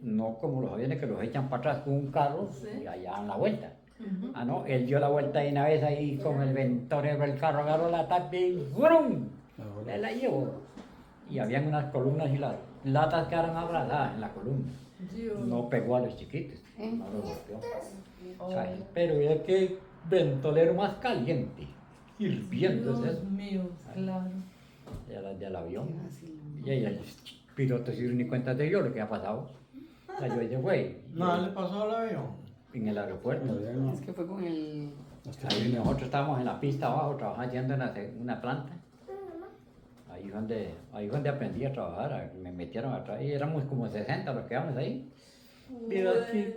[SPEAKER 1] no como los aviones que los echan para atrás con un carro y allá dan la vuelta. Ah, no, él dio la vuelta ahí una vez ahí con el ventón del carro, agarró la tapia y ¡brum! Él la llevó. Y habían unas columnas y las latas quedaron abrazadas en la columna.
[SPEAKER 2] Sí, o-
[SPEAKER 1] No pegó a los chiquitos, no los golpeó.
[SPEAKER 2] Oh,
[SPEAKER 1] O sea, pero era que ventolero más caliente, hirviendo
[SPEAKER 2] Dios
[SPEAKER 1] eso,
[SPEAKER 2] mío, claro.
[SPEAKER 1] del avión. Y ahí el piloto se dio ni cuenta de yo lo que había pasado. O sea, yo dije, güey,
[SPEAKER 6] No le pasó al avión.
[SPEAKER 1] en el aeropuerto.
[SPEAKER 5] Todavía no.
[SPEAKER 4] Es que fue con el
[SPEAKER 5] Hasta
[SPEAKER 1] Ahí
[SPEAKER 5] que
[SPEAKER 1] nosotros estábamos en la pista abajo trabajando haciendo una planta. Ahí donde aprendí a trabajar, me metieron atrás y éramos como 60 los que íbamos ahí. Pero así,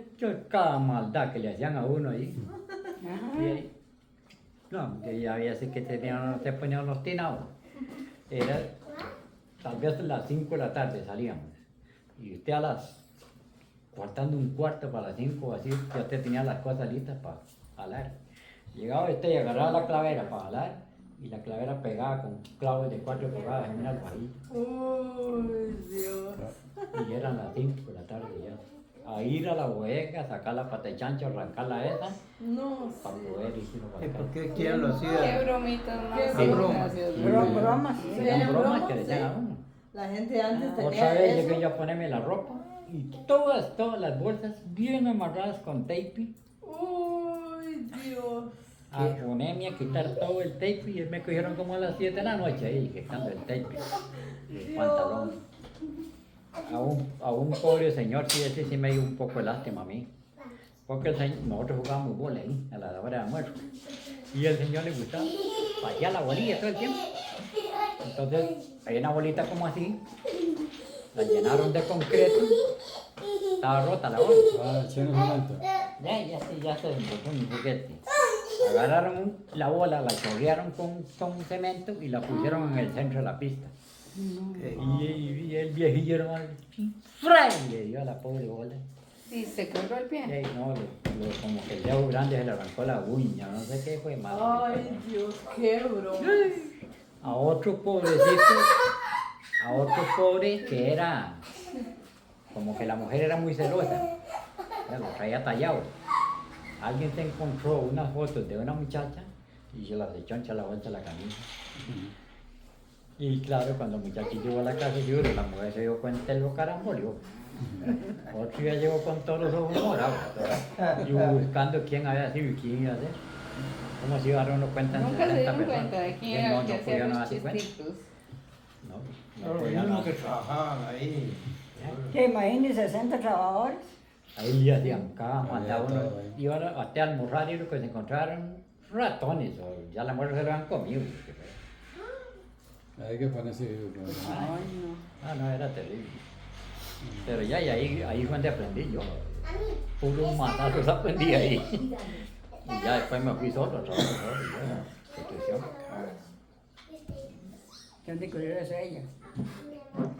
[SPEAKER 1] cada maldad que le hacían a uno ahí. Y ahí, no, que ya había así que se ponían los tinados. Era tal vez a las 5 de la tarde salíamos. Y usted faltando un cuarto para las 5 así, ya usted tenía las cosas listas para jalar. Llegaba usted y agarraba la clavera para jalar y la clavera pegada con clavos de 4 pulgadas en una almohadilla.
[SPEAKER 2] Uy, Dios.
[SPEAKER 1] Y eran las 5 de la tarde ya. A ir a la bodega, sacar la pata de chancho, arrancarla esa,
[SPEAKER 2] No
[SPEAKER 1] para
[SPEAKER 2] sé.
[SPEAKER 1] poder irse
[SPEAKER 6] ¿Y
[SPEAKER 1] para
[SPEAKER 6] por
[SPEAKER 1] acá.
[SPEAKER 6] qué quién lo
[SPEAKER 4] Qué
[SPEAKER 6] hacía?
[SPEAKER 4] bromitas más.
[SPEAKER 2] Qué
[SPEAKER 6] bromas.
[SPEAKER 4] gracias.
[SPEAKER 3] Bromas.
[SPEAKER 1] Sí,
[SPEAKER 2] ¿Eran
[SPEAKER 1] eran bromas que
[SPEAKER 2] bromas?
[SPEAKER 1] le decían a uno.
[SPEAKER 2] La gente antes
[SPEAKER 1] Otra
[SPEAKER 2] tenía
[SPEAKER 1] vez
[SPEAKER 2] eso.
[SPEAKER 1] llegué yo a ponerme la ropa y todas las bolsas bien amarradas con tape.
[SPEAKER 2] Uy, Dios.
[SPEAKER 1] A ponerme a quitar todo el tape y me cogieron como a las 7 de la noche ahí quitando el tape, el pantalón. A un pobre señor, sí, ese sí me dio un poco de lástima a mí. Porque nosotros jugábamos bola ahí a la hora de almuerzo. Y al señor le gustaba patear la bolilla todo el tiempo. Entonces, hay una bolita como así, la llenaron de concreto, estaba rota la bola.
[SPEAKER 5] Ah, echando cemento.
[SPEAKER 1] Ya se desmontó mi juguete. Agarraron la bola, la chorrearon con cemento y la pusieron en el centro de la pista. Y el viejillo hermano, ¡fray! Le dio a la pobre bola.
[SPEAKER 4] Sí, se quebró el pie.
[SPEAKER 1] Ey, no, como que el dedo grande se le arrancó la uña, no sé qué fue más.
[SPEAKER 2] Ay, Dios, qué broma.
[SPEAKER 1] A otro pobrecito, a otro pobre que era, como que la mujer era muy celosa, ya lo traía tallado. Alguien se encontró unas fotos de una muchacha y se las echó en la vuelta a la camisa. Y claro, cuando el muchacho llegó a la casa, yo, la mujer se dio cuenta de lo carambolió. Otro día llegó con todos los ojos morados, y buscando quién había sido y quién iba a ser. ¿Cómo se iban a dar uno cuenta en
[SPEAKER 4] Nunca se
[SPEAKER 1] 60
[SPEAKER 4] dieron
[SPEAKER 1] personas?
[SPEAKER 4] cuenta de quién
[SPEAKER 1] No,
[SPEAKER 4] era
[SPEAKER 1] no
[SPEAKER 4] el que hacía
[SPEAKER 1] podían
[SPEAKER 4] los
[SPEAKER 1] darse cuenta.
[SPEAKER 4] chistitos.
[SPEAKER 1] No
[SPEAKER 6] Los
[SPEAKER 1] podían
[SPEAKER 6] mismos que
[SPEAKER 1] darse cuenta.
[SPEAKER 6] trabajaban ahí.
[SPEAKER 3] Que imagínense 60 trabajadores.
[SPEAKER 1] Ahí le hacían cada
[SPEAKER 5] Había
[SPEAKER 1] mandaba uno.
[SPEAKER 5] todo ahí.
[SPEAKER 1] Iban hasta almorzar y lo que se encontraron ratones, o ya la muerte se lo han comido.
[SPEAKER 5] Hay que ponerse vivo.
[SPEAKER 4] Ay, no.
[SPEAKER 1] No, era terrible. Pero ya, y ahí fue donde aprendí yo. Puros matazos aprendí ahí. Y ya después me fui solo, trabajo solo, y ya, construcción.
[SPEAKER 3] ¿Dónde cogió eso ella?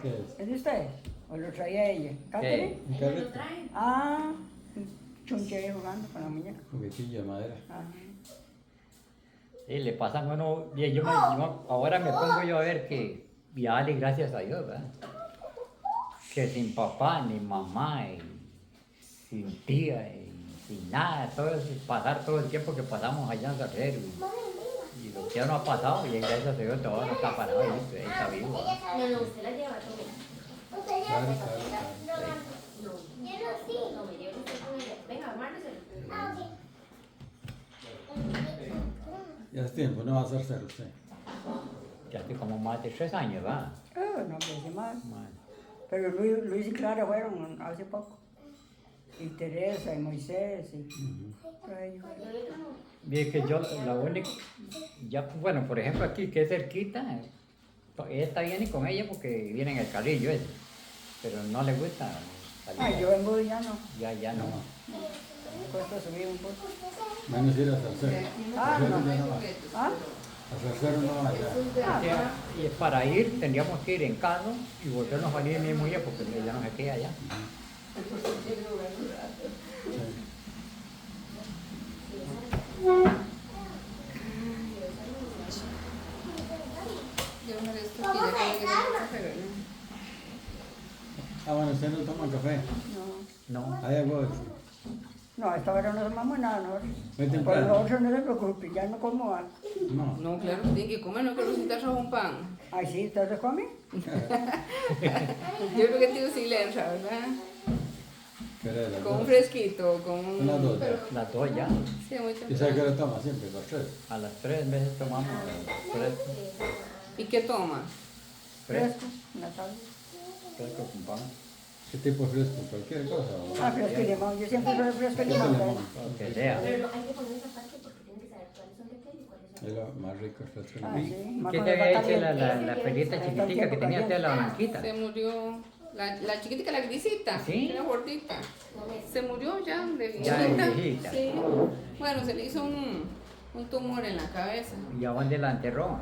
[SPEAKER 5] ¿Qué es?
[SPEAKER 3] ¿Es de ustedes? ¿O lo traía ella? ¿Catherine?
[SPEAKER 5] Un carrete.
[SPEAKER 3] Ah, un chunche ahí jugando con la muñeca.
[SPEAKER 5] Juguetillo de madera.
[SPEAKER 3] Ajá.
[SPEAKER 1] Sí, le pasan a uno, bien, ahora me pongo yo a ver que, y a darle gracias a Dios, ¿verdad? Que sin papá, ni mamá, y sin tía, y sin nada, todo eso, pasar todo el tiempo que pasamos allá en Guerrero, y lo que ya no ha pasado, y gracias a Dios todo no está parado, y está vivo, ¿verdad?
[SPEAKER 7] No, no, usted la lleva todo.
[SPEAKER 5] Claro, claro.
[SPEAKER 7] No, no me lleve usted con ella. Venga, mándeselo.
[SPEAKER 5] Ya es tiempo, no va a hacer cero usted.
[SPEAKER 1] Ya hace como más de 3 años, ¿verdad?
[SPEAKER 3] No, pues más.
[SPEAKER 1] Más.
[SPEAKER 3] Pero Luis y Clara fueron hace poco. Y Teresa y Moisés y por ahí fueron.
[SPEAKER 1] Bien que yo, la única, ya, bueno, por ejemplo aquí, que es cerquita, ella está bien y con ella porque viene en el carrillo ese, pero no le gusta salir.
[SPEAKER 3] Ay, yo en Budo ya no.
[SPEAKER 1] Ya no.
[SPEAKER 3] Me cuesta subir un poco.
[SPEAKER 5] Menos ir a hacer cero.
[SPEAKER 3] Ah, no. ¿Ah?
[SPEAKER 5] Hacer cero no allá.
[SPEAKER 1] Y para ir tendríamos que ir en carro y volvernos a salir el mismo día porque ella no se queda allá.
[SPEAKER 4] Yo me les toqué ya que pero no.
[SPEAKER 5] Ah, bueno, usted no toma café.
[SPEAKER 3] No.
[SPEAKER 1] No.
[SPEAKER 5] Hay agua.
[SPEAKER 3] No, a esta hora no tomamos nada, ¿no?
[SPEAKER 5] Muy
[SPEAKER 3] Por
[SPEAKER 5] temprano.
[SPEAKER 3] nosotros no se preocupe, ya no como.
[SPEAKER 5] No.
[SPEAKER 4] No, claro que tienen que comer, no quiero sentarse a un pan.
[SPEAKER 3] Ay, sí, ¿ustedes comen?
[SPEAKER 4] Yo creo que tío sí le entra, ¿verdad?
[SPEAKER 5] ¿Qué era de las
[SPEAKER 4] Con un
[SPEAKER 5] dos?
[SPEAKER 4] fresquito, con un...
[SPEAKER 5] Son las dos ya.
[SPEAKER 1] Las dos ya.
[SPEAKER 4] Sí, muy
[SPEAKER 5] ¿Y sabe qué
[SPEAKER 4] temprano.
[SPEAKER 5] hora toma siempre? Las 3.
[SPEAKER 1] A las 3 veces tomamos fresco,
[SPEAKER 4] ¿Y qué toma?
[SPEAKER 3] Fresco, en la tarde.
[SPEAKER 1] fresco con pan.
[SPEAKER 5] ¿Qué tipo de fresco? ¿Cualquier cosa?
[SPEAKER 3] Ah, fresco y limón. Yo siempre soy fresco y
[SPEAKER 5] ¿Qué
[SPEAKER 3] limón.
[SPEAKER 5] limón?
[SPEAKER 1] Lo que sea.
[SPEAKER 7] Pero no, hay que poner esa parte porque tiene que saber
[SPEAKER 5] Es lo más rico.
[SPEAKER 3] Ah, sí. Más
[SPEAKER 1] ¿Qué
[SPEAKER 3] cuando
[SPEAKER 1] te
[SPEAKER 3] está
[SPEAKER 1] había hecho
[SPEAKER 3] caliente.
[SPEAKER 1] la perrita chiquitica que tenía usted, la blanquita?
[SPEAKER 4] Se murió. La chiquitica, la grisita.
[SPEAKER 1] ¿Sí?
[SPEAKER 4] Era gordita. Se murió ya de
[SPEAKER 1] Ya de
[SPEAKER 4] viejita.
[SPEAKER 1] viejita.
[SPEAKER 4] Sí. Bueno, se le hizo un tumor en la cabeza.
[SPEAKER 1] ¿Y a dónde la enterró?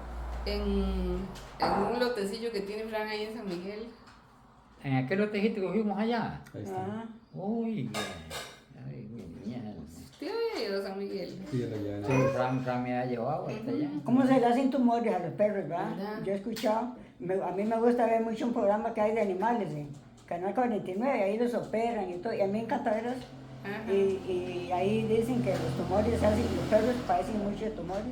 [SPEAKER 4] En un lotecillo que tiene Fran ahí en San Miguel.
[SPEAKER 1] ¿En aquel lotecito que fuimos allá?
[SPEAKER 5] Ahí está.
[SPEAKER 3] Ah,
[SPEAKER 1] Uy, ay, mi niña.
[SPEAKER 4] Tío había ido a San Miguel.
[SPEAKER 5] Sí, lo llevan
[SPEAKER 1] Sí,
[SPEAKER 5] ahí.
[SPEAKER 1] Fran me ha llevado hasta allá.
[SPEAKER 3] ¿cómo se le hacen tumores a los perros, verdad?
[SPEAKER 4] ¿Verdad?
[SPEAKER 3] Yo he escuchado, a mí me gusta ver mucho un programa que hay de animales en Canal 49, ahí los operan y todo, y a mí me encanta verlos.
[SPEAKER 4] Ajá.
[SPEAKER 3] Y ahí dicen que los tumores hacen, los perros padecen mucho de tumores.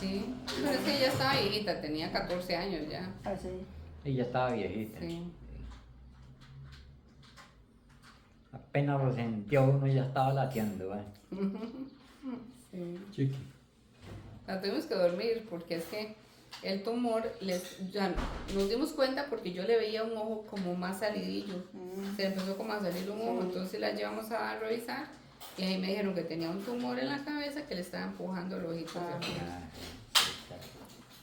[SPEAKER 4] Sí. Pero es que ella estaba viejita, tenía 14 años ya.
[SPEAKER 3] Así.
[SPEAKER 1] Ella estaba viejita.
[SPEAKER 4] Sí.
[SPEAKER 1] Apenas lo sintió uno ya estaba latiendo.
[SPEAKER 4] Sí.
[SPEAKER 5] Chiqui.
[SPEAKER 4] La tuvimos que dormir porque es que el tumor, ya nos dimos cuenta porque yo le veía un ojo como más salidillo. Se le empezó como a salir un ojo, entonces la llevamos a revisar y ahí me dijeron que tenía un tumor en la cabeza que le estaba empujando el ojito hacia afuera.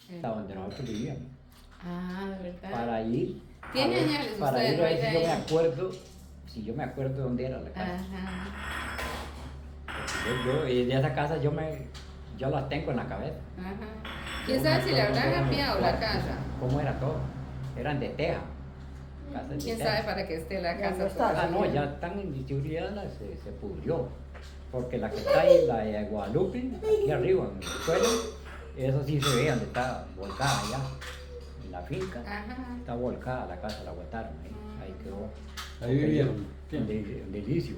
[SPEAKER 1] Está donde nosotros vivíamos.
[SPEAKER 4] Ah, ¿de verdad?
[SPEAKER 1] Para ir.
[SPEAKER 4] ¿Tiene
[SPEAKER 1] a ver-
[SPEAKER 4] añales
[SPEAKER 1] Para
[SPEAKER 4] usted,
[SPEAKER 1] ir a ver
[SPEAKER 4] no
[SPEAKER 1] si
[SPEAKER 4] hay
[SPEAKER 1] yo me
[SPEAKER 4] de ahí?
[SPEAKER 1] acuerdo. Si yo me acuerdo dónde era la casa.
[SPEAKER 4] Ajá.
[SPEAKER 1] Y de esa casa yo las tengo en la cabeza.
[SPEAKER 4] Ajá. ¿Quién sabe si le habrán ampliado la casa?
[SPEAKER 1] ¿Cómo era todo? Eran de teja. Casas de
[SPEAKER 4] ¿Quién
[SPEAKER 1] teja.
[SPEAKER 4] sabe para qué esté la
[SPEAKER 3] Ya no
[SPEAKER 4] casa?
[SPEAKER 3] está.
[SPEAKER 4] toda?
[SPEAKER 1] Ah, no, ya están en distribuidas, se pudrió. Porque la que está ahí, la de Guadalupe, aquí arriba, en el suelo, eso sí se ve donde está volcada allá. En la finca,
[SPEAKER 4] Ajá.
[SPEAKER 1] está volcada la casa, la botaron ahí quedó.
[SPEAKER 5] Ahí vivieron.
[SPEAKER 1] En Delicio,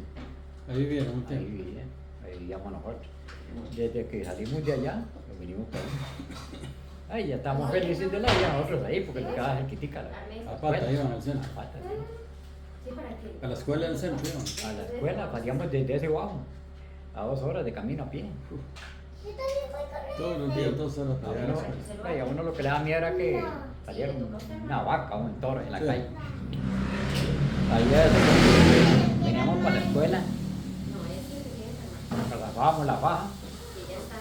[SPEAKER 5] Ahí vivieron un
[SPEAKER 1] ahí
[SPEAKER 5] tiempo.
[SPEAKER 1] vivía, ahí vivíamos nosotros. Desde que salimos de allá, nos vinimos para ahí. Ay, ya estamos felices de la vida nosotros ahí, porque le quedaba cerquitica la
[SPEAKER 5] A pata iban al centro.
[SPEAKER 1] a pata,
[SPEAKER 7] Sí, para que.
[SPEAKER 5] A la escuela del centro iban.
[SPEAKER 1] a la escuela, salíamos desde ese bajo, a 2 horas de camino a pie.
[SPEAKER 5] Todos los días, 2 horas
[SPEAKER 1] A
[SPEAKER 5] para llegar a la
[SPEAKER 1] uno,
[SPEAKER 5] escuela.
[SPEAKER 1] ay, a uno lo que le da miedo era que saliera una vaca o un toro en la
[SPEAKER 5] Sí.
[SPEAKER 1] calle. Salía veníamos para la escuela,
[SPEAKER 7] No, es que se tiene que
[SPEAKER 1] agarrábamos la faja
[SPEAKER 7] y ya está.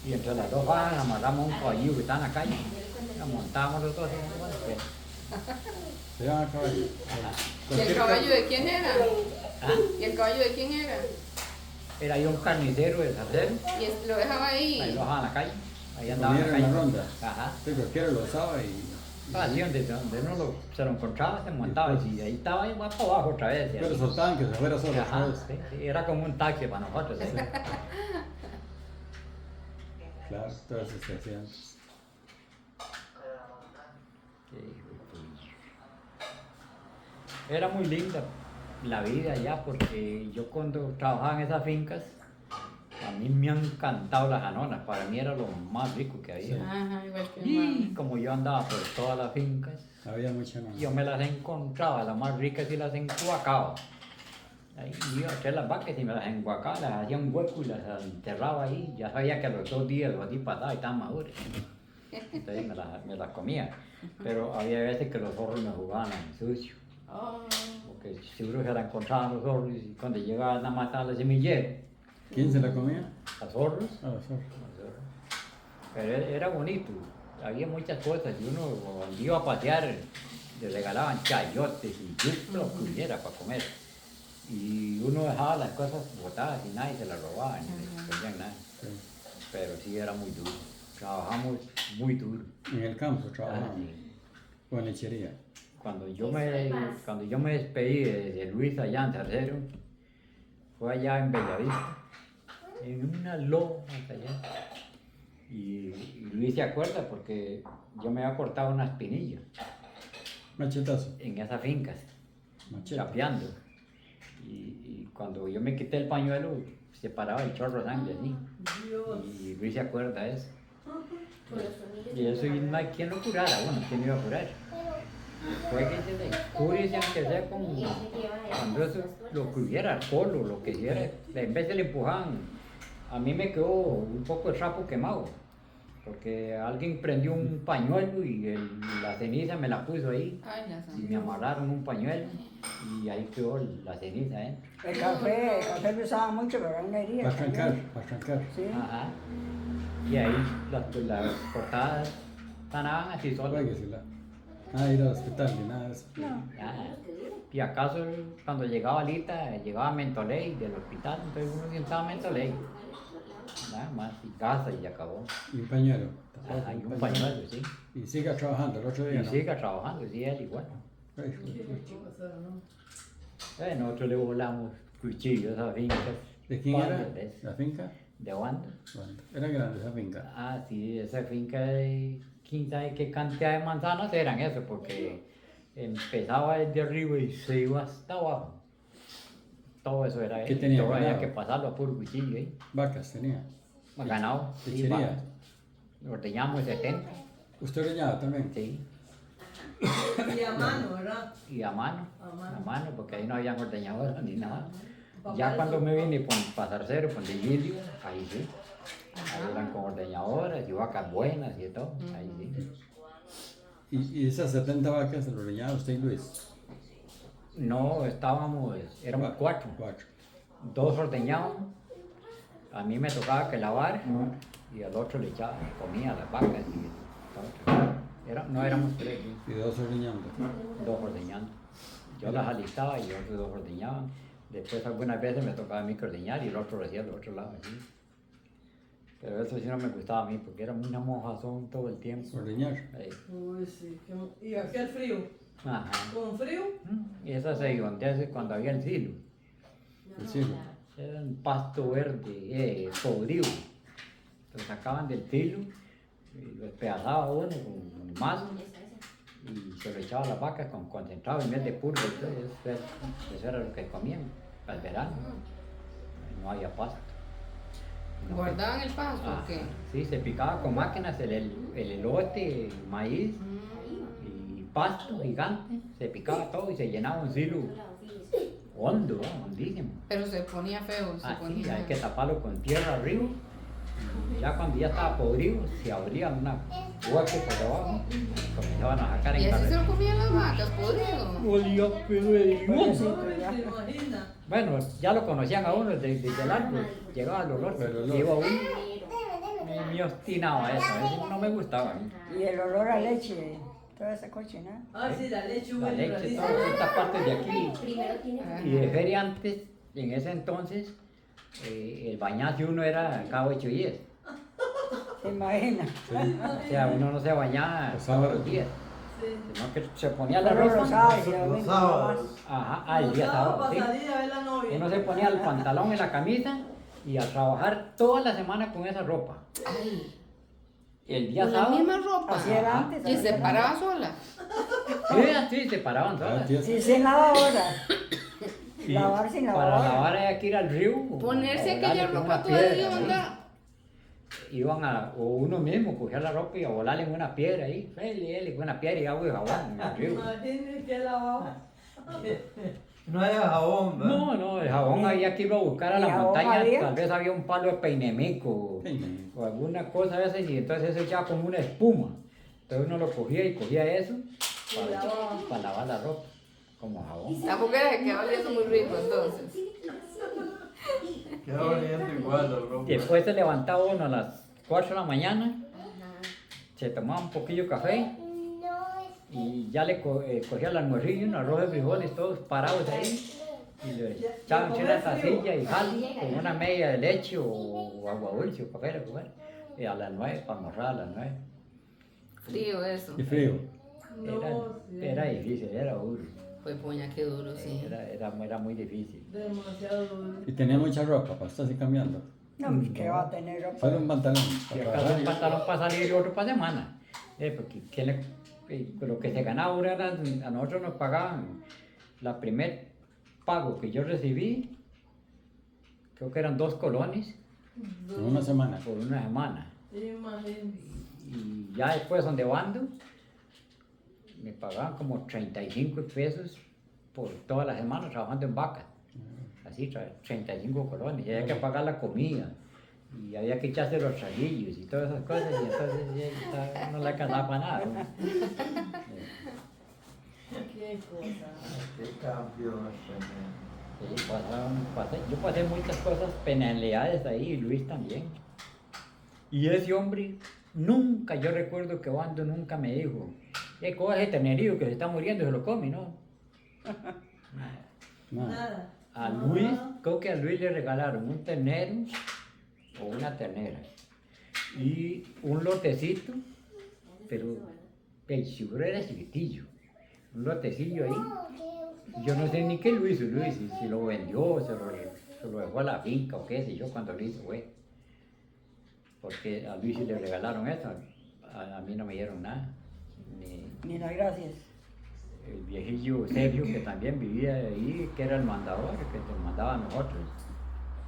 [SPEAKER 1] y entre las 2 fajas amarramos un caballito que está en la calle, la montábamos los dos y nos íbamos a la escuela.
[SPEAKER 5] Se iban a caballo.
[SPEAKER 4] ¿Y el caballo de quién era?
[SPEAKER 1] Ah,
[SPEAKER 4] ¿Y el caballo de quién era?
[SPEAKER 1] era yo un carnicero de Sardero,
[SPEAKER 4] Y lo dejaba
[SPEAKER 1] ahí lo
[SPEAKER 4] ahí.
[SPEAKER 1] dejaba en la calle, ahí andaba en la
[SPEAKER 5] Ponían en
[SPEAKER 1] calle.
[SPEAKER 5] la ronda.
[SPEAKER 1] Ajá.
[SPEAKER 5] Sí, cualquiera lo usaba y.
[SPEAKER 1] Así donde uno se lo encontraba, se montaba y si ahí estaba, ahí va para abajo otra vez. y
[SPEAKER 5] Pero
[SPEAKER 1] así.
[SPEAKER 5] soltaban que se fuera solo.
[SPEAKER 1] Ajá,
[SPEAKER 5] ¿sabes?
[SPEAKER 1] sí, sí, era como un taxi para nosotros. ¿eh?
[SPEAKER 5] Claro, todo eso se hacía antes.
[SPEAKER 1] Qué hijo de pucha. Era muy linda la vida allá porque yo cuando trabajaba en esas fincas, a mí me han encantado las anonas, para mí era lo más rico que había.
[SPEAKER 5] Sí.
[SPEAKER 4] Ajá, igual que
[SPEAKER 1] Y
[SPEAKER 4] mami.
[SPEAKER 1] como yo andaba por todas las fincas,
[SPEAKER 5] Había mucha más.
[SPEAKER 1] yo me las encontraba, las más ricas y las encuacaba. Ahí iba a traer las vacas y me las encuacaba, las hacía un hueco y las enterraba ahí. Ya sabía que a los 2 días los así pasadas y estaban maduras. Entonces me las comía. Pero había veces que los zorros me jugaban en sucio.
[SPEAKER 4] Oh.
[SPEAKER 1] Porque seguro se la encontraban los zorros y cuando llegaban a matar al semillero,
[SPEAKER 5] ¿Quién se la comía?
[SPEAKER 1] los zorros.
[SPEAKER 5] Ah, los zorros.
[SPEAKER 1] Pero era bonito, había muchas cosas y uno cuando iba a pasear le regalaban chayotes y yuca, lo que hubiera para comer. Y uno dejaba las cosas botadas y nadie se las robaba, ni le pedían nada.
[SPEAKER 5] Sí.
[SPEAKER 1] Pero sí era muy duro, trabajamos muy duro.
[SPEAKER 5] En el campo
[SPEAKER 1] Ah,
[SPEAKER 5] trabajaban.
[SPEAKER 1] sí.
[SPEAKER 5] O en lechería.
[SPEAKER 1] Cuando yo me despedí de Luis allá en Tercero, fue allá en Bellavista, en una loma allá. Y Luis se acuerda porque yo me había cortado una espinilla
[SPEAKER 5] Machetazo.
[SPEAKER 1] en esas fincas,
[SPEAKER 5] Machete.
[SPEAKER 1] chapeando. Y cuando yo me quité el pañuelo, se paraba el chorro de sangre así. Y Luis se acuerda de eso.
[SPEAKER 7] Con los tornillos.
[SPEAKER 1] Y eso y no hay quien lo curara, bueno, ¿quién iba a curar? Fue que se le cúrese aunque sea con,
[SPEAKER 7] Y ese lleva
[SPEAKER 1] cuando eso, lo que hubiera, alcohol o lo que hiciera, en vez de le empujaban, a mí me quedó un poco de trapo quemado, porque alguien prendió un pañuelo y la ceniza me la puso ahí,
[SPEAKER 4] Ay, la
[SPEAKER 1] y me
[SPEAKER 4] sangre.
[SPEAKER 1] amarraron un pañuelo y ahí quedó la ceniza, ¿eh?
[SPEAKER 3] El café lo usaba mucho, pero era una herida.
[SPEAKER 5] Para trancar,
[SPEAKER 3] también.
[SPEAKER 5] para trancar.
[SPEAKER 3] Sí.
[SPEAKER 1] Ajá. Y ahí las cortadas sanaban así solas.
[SPEAKER 5] Jueguesela. Ah, ir al hospital ni nada de eso.
[SPEAKER 1] Ya. Y acaso cuando llegaba Alita, llegaba Mentoley del hospital, entonces uno sentaba Mentoley. Nada más, y casa y acabó.
[SPEAKER 5] Y un pañuelo. tampoco,
[SPEAKER 1] Hay un pañuelo, sí.
[SPEAKER 5] Y siga trabajando el otro día,
[SPEAKER 1] Y
[SPEAKER 5] ¿no?
[SPEAKER 1] siga trabajando, sí, él igual.
[SPEAKER 5] Ay,
[SPEAKER 1] Nosotros le volamos cuchillos a fincas.
[SPEAKER 5] ¿De quién era?
[SPEAKER 1] varias veces.
[SPEAKER 5] ¿La finca?
[SPEAKER 1] ¿De Wanda?
[SPEAKER 5] Bueno, era grande esa finca.
[SPEAKER 1] Ah, sí, esa finca de quién sabe qué cantidad de manzanas eran eso, porque empezaba desde arriba y se iba hasta abajo. Todo eso era
[SPEAKER 5] ¿Qué
[SPEAKER 1] él,
[SPEAKER 5] tenía
[SPEAKER 1] todo había
[SPEAKER 5] ganado?
[SPEAKER 1] que pasarlo a puro cuchillo ahí.
[SPEAKER 5] Vacas tenía.
[SPEAKER 1] Ganado, sí,
[SPEAKER 5] Lechería.
[SPEAKER 1] vacas. Ordeñamos 70,
[SPEAKER 5] ¿Usted ordeñaba también?
[SPEAKER 1] sí,
[SPEAKER 2] Y a mano, ¿verdad?
[SPEAKER 1] y a mano,
[SPEAKER 2] A
[SPEAKER 1] a
[SPEAKER 2] mano.
[SPEAKER 1] mano, porque ahí no había ordeñadora ni nada.
[SPEAKER 2] Papá
[SPEAKER 1] Ya
[SPEAKER 2] de
[SPEAKER 1] cuando
[SPEAKER 2] su-
[SPEAKER 1] me vine con pasarcero, con Digilio, ahí sí. Ahí eran con ordeñadoras y vacas buenas y todo, ahí sí.
[SPEAKER 5] ¿Y esas 70 vacas las ordeñaba usted y Luis?
[SPEAKER 1] No, éramos cuatro.
[SPEAKER 5] Cuatro.
[SPEAKER 1] Dos ordeñados, a mí me tocaba que lavar y al otro le echaba comida a las vacas y todo. No éramos tres, ¿sí?
[SPEAKER 5] Y dos ordeñando.
[SPEAKER 1] Dos ordeñando. Yo las alistaba y otros dos ordeñaban. Después algunas veces me tocaba a mí que ordeñar y el otro lo hacía al otro lado. ¿Sí? Pero eso sí no me gustaba a mí porque era una mojazón todo el tiempo.
[SPEAKER 5] Ordeñar.
[SPEAKER 1] Ahí.
[SPEAKER 2] Uy, sí. Y aquel frío.
[SPEAKER 1] Ajá.
[SPEAKER 2] Con frío.
[SPEAKER 1] Y eso se donde cuando había el silo.
[SPEAKER 5] El silo.
[SPEAKER 1] Era un pasto verde, podrido. Lo sacaban del silo y lo despedazaba uno con un mazo y se lo echaba a las vacas con concentrado en vez de purga. Entonces, eso era lo que comían para el verano. No había pasto. No,
[SPEAKER 4] ¿Guardaban el pasto
[SPEAKER 1] ah,
[SPEAKER 4] o qué?
[SPEAKER 1] sí, se picaba con máquinas el elote, el maíz y pasto gigante. Se picaba todo y se llenaba un silo hondo, hondísimo.
[SPEAKER 4] Pero se ponía feo, se
[SPEAKER 1] Ah, sí,
[SPEAKER 4] ponía...
[SPEAKER 1] hay que taparlo con tierra arriba. Y ya cuando ya estaba podrido, se abría una hueco por debajo y comenzaban a sacar
[SPEAKER 4] ¿Y
[SPEAKER 1] en
[SPEAKER 4] así se lo
[SPEAKER 1] carreta.
[SPEAKER 4] comían las vacas, podrido?
[SPEAKER 1] Olía pero de
[SPEAKER 3] Pues sí,
[SPEAKER 2] Uy,
[SPEAKER 3] pero ya.
[SPEAKER 2] ¿se imagina?
[SPEAKER 1] Bueno, ya lo conocían a uno desde el árbol, llegaba el olor,
[SPEAKER 5] El olor.
[SPEAKER 1] iba uno, me obstinaba eso no me gustaba a mí.
[SPEAKER 3] Y el olor a leche, toda esa cochina.
[SPEAKER 2] Ah, sí, la leche
[SPEAKER 1] La
[SPEAKER 2] huele
[SPEAKER 1] leche,
[SPEAKER 2] rarísimo.
[SPEAKER 1] todas estas partes de aquí.
[SPEAKER 7] Primero tiene
[SPEAKER 1] Y de feria antes, en ese entonces, el bañarse uno era cabo 8 y 10.
[SPEAKER 3] ¿Se imagina?
[SPEAKER 1] O sea, uno no se bañaba
[SPEAKER 5] Los
[SPEAKER 1] todos los
[SPEAKER 5] sábados.
[SPEAKER 1] días,
[SPEAKER 3] Sí.
[SPEAKER 1] sino que se ponía la
[SPEAKER 3] Solo los
[SPEAKER 1] ropa.
[SPEAKER 3] sábados y los
[SPEAKER 6] Los
[SPEAKER 3] domingos
[SPEAKER 6] sábados.
[SPEAKER 1] Ajá, el
[SPEAKER 2] Los
[SPEAKER 1] día
[SPEAKER 2] sábados
[SPEAKER 1] sábado, sí.
[SPEAKER 2] para salir a ver la novia.
[SPEAKER 1] Uno se ponía el pantalón y la camisa y a trabajar toda la semana con esa ropa. El día
[SPEAKER 4] Con la
[SPEAKER 1] sábado.
[SPEAKER 4] misma ropa.
[SPEAKER 3] Así era antes.
[SPEAKER 4] Y
[SPEAKER 3] así
[SPEAKER 4] se
[SPEAKER 3] era
[SPEAKER 4] paraba sola.
[SPEAKER 1] Sí, se paraban
[SPEAKER 5] Ah,
[SPEAKER 1] todas.
[SPEAKER 5] tío.
[SPEAKER 3] antes. Sí, sin lavar ahora.
[SPEAKER 1] Y
[SPEAKER 3] Lavar sin lavar.
[SPEAKER 1] Para lavar había que ir al río.
[SPEAKER 4] Ponerse
[SPEAKER 1] a
[SPEAKER 4] aquella
[SPEAKER 1] volarle con
[SPEAKER 4] ropa
[SPEAKER 1] una
[SPEAKER 4] toda
[SPEAKER 1] piedra,
[SPEAKER 4] hedionda.
[SPEAKER 1] Iban o uno mismo cogía la ropa y a volarle en una piedra ahí, él con una piedra y agua y jabón en el río.
[SPEAKER 2] Imagínate que lavado.
[SPEAKER 6] No hay jabón, ¿verdad?
[SPEAKER 1] No, el jabón había que ir a buscar a la
[SPEAKER 3] ¿Y jabón
[SPEAKER 1] montaña,
[SPEAKER 3] había?
[SPEAKER 1] tal vez había un palo de peinemeco
[SPEAKER 5] Peine.
[SPEAKER 1] o alguna cosa de esas y entonces eso echaba como una espuma. Entonces uno lo cogía y cogía eso para lavar la ropa, como jabón.
[SPEAKER 4] Tampoco era que quedaba oliendo muy rico entonces.
[SPEAKER 6] Queda oliendo igual la ropa.
[SPEAKER 1] Después se levantaba uno a las 4 de la mañana, se tomaba un poquillo de café y ya le cogía el almuercillo, un arroz de frijoles todos parados ahí y le echaban una tacilla y jali con una media de leche o agua dulce o café lo que fuera. Y a las 9 para almorzar a las 9.
[SPEAKER 4] Frío eso.
[SPEAKER 5] Y frío.
[SPEAKER 1] Era difícil, era duro.
[SPEAKER 4] Pues puña, qué duro, sí.
[SPEAKER 1] Era muy difícil.
[SPEAKER 2] Demasiado duro.
[SPEAKER 5] Y tenía mucha ropa para estarse cambiando.
[SPEAKER 3] No, que va a tener ropa.
[SPEAKER 5] Solo un pantalón.
[SPEAKER 1] Y
[SPEAKER 5] para
[SPEAKER 1] acaso un
[SPEAKER 5] trabajar.
[SPEAKER 1] pantalón para salir y otro para semana. Porque lo que se ganaba uno era, a nosotros nos pagaban la primer pago que yo recibí, creo que eran 2 colones
[SPEAKER 5] En una semana.
[SPEAKER 1] por una semana.
[SPEAKER 2] Imagínate.
[SPEAKER 1] Y ya después donde bando, me pagaban como 35 pesos por toda la semana trabajando en vaca. Así, 35 colones. Y había que pagar la comida. Y había que echarse los traguillos y todas esas cosas. Y entonces ya no le alcanzaba para nada. ¿no?
[SPEAKER 2] Qué cosa.
[SPEAKER 6] Qué campeón.
[SPEAKER 1] Sí, yo pasé muchas cosas, penalidades ahí y Luis también. Y ese hombre, nunca, yo recuerdo que Wando nunca me dijo, ¿qué coge ese ternerillo que se está muriendo y se lo come? No.
[SPEAKER 5] No.
[SPEAKER 2] Nada.
[SPEAKER 1] A
[SPEAKER 2] No.
[SPEAKER 1] Luis, creo que a Luis le regalaron un ternero o una ternera y un lotecito, pero el seguro era chiquitillo, un lotecillo ahí. Yo no sé ni qué Luis hizo Luis, si lo vendió, se lo dejó a la finca o qué sé yo cuando lo hizo, güey. Porque a Luis sí le regalaron eso, a mí no me dieron nada.
[SPEAKER 3] Ni las gracias.
[SPEAKER 1] El viejillo Sergio que también vivía ahí, que era el mandador, que nos mandaba a nosotros,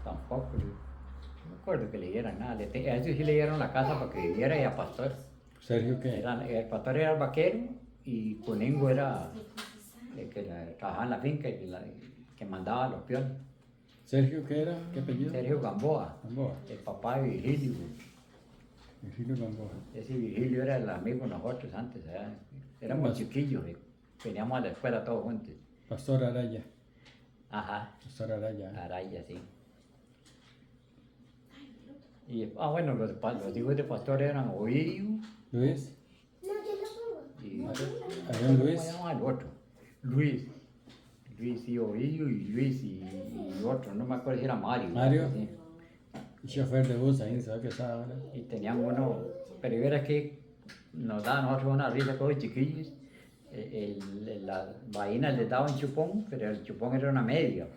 [SPEAKER 1] tampoco, no me acuerdo que le dieran nada, a eso sí le dieron la casa para que viviera y a Pastor.
[SPEAKER 5] Sergio, ¿qué?
[SPEAKER 1] El Pastor era el vaquero y Coningo era el que trabajaba en la finca y que mandaba a los peones.
[SPEAKER 5] ¿Sergio qué era? ¿Qué apellido?
[SPEAKER 1] Sergio Gamboa,
[SPEAKER 5] Gamboa.
[SPEAKER 1] el papá de Virgilio.
[SPEAKER 5] Virgilio Gamboa.
[SPEAKER 1] Ese Virgilio era el amigo de nosotros antes, éramos
[SPEAKER 5] Más.
[SPEAKER 1] chiquillos, veníamos a la escuela todos juntos.
[SPEAKER 5] Pastor Araya.
[SPEAKER 1] Ajá.
[SPEAKER 5] Pastor Araya.
[SPEAKER 1] Araya, sí. Y, bueno, los hijos de pastor eran Ovidio
[SPEAKER 5] Luis.
[SPEAKER 1] y...
[SPEAKER 5] Había un Luis.
[SPEAKER 1] ¿Cómo se llama el otro? Luis. Luis y Ovidio y Luis y otro, no me acuerdo si era Mario.
[SPEAKER 5] Mario.
[SPEAKER 1] Sí.
[SPEAKER 5] Y chofer de bus ahí, ¿sabes qué está ahora?
[SPEAKER 1] Y tenían uno, pero era que nos daban nosotros una risa todos chiquillos. Las vainas les daban chupón, pero el chupón era una media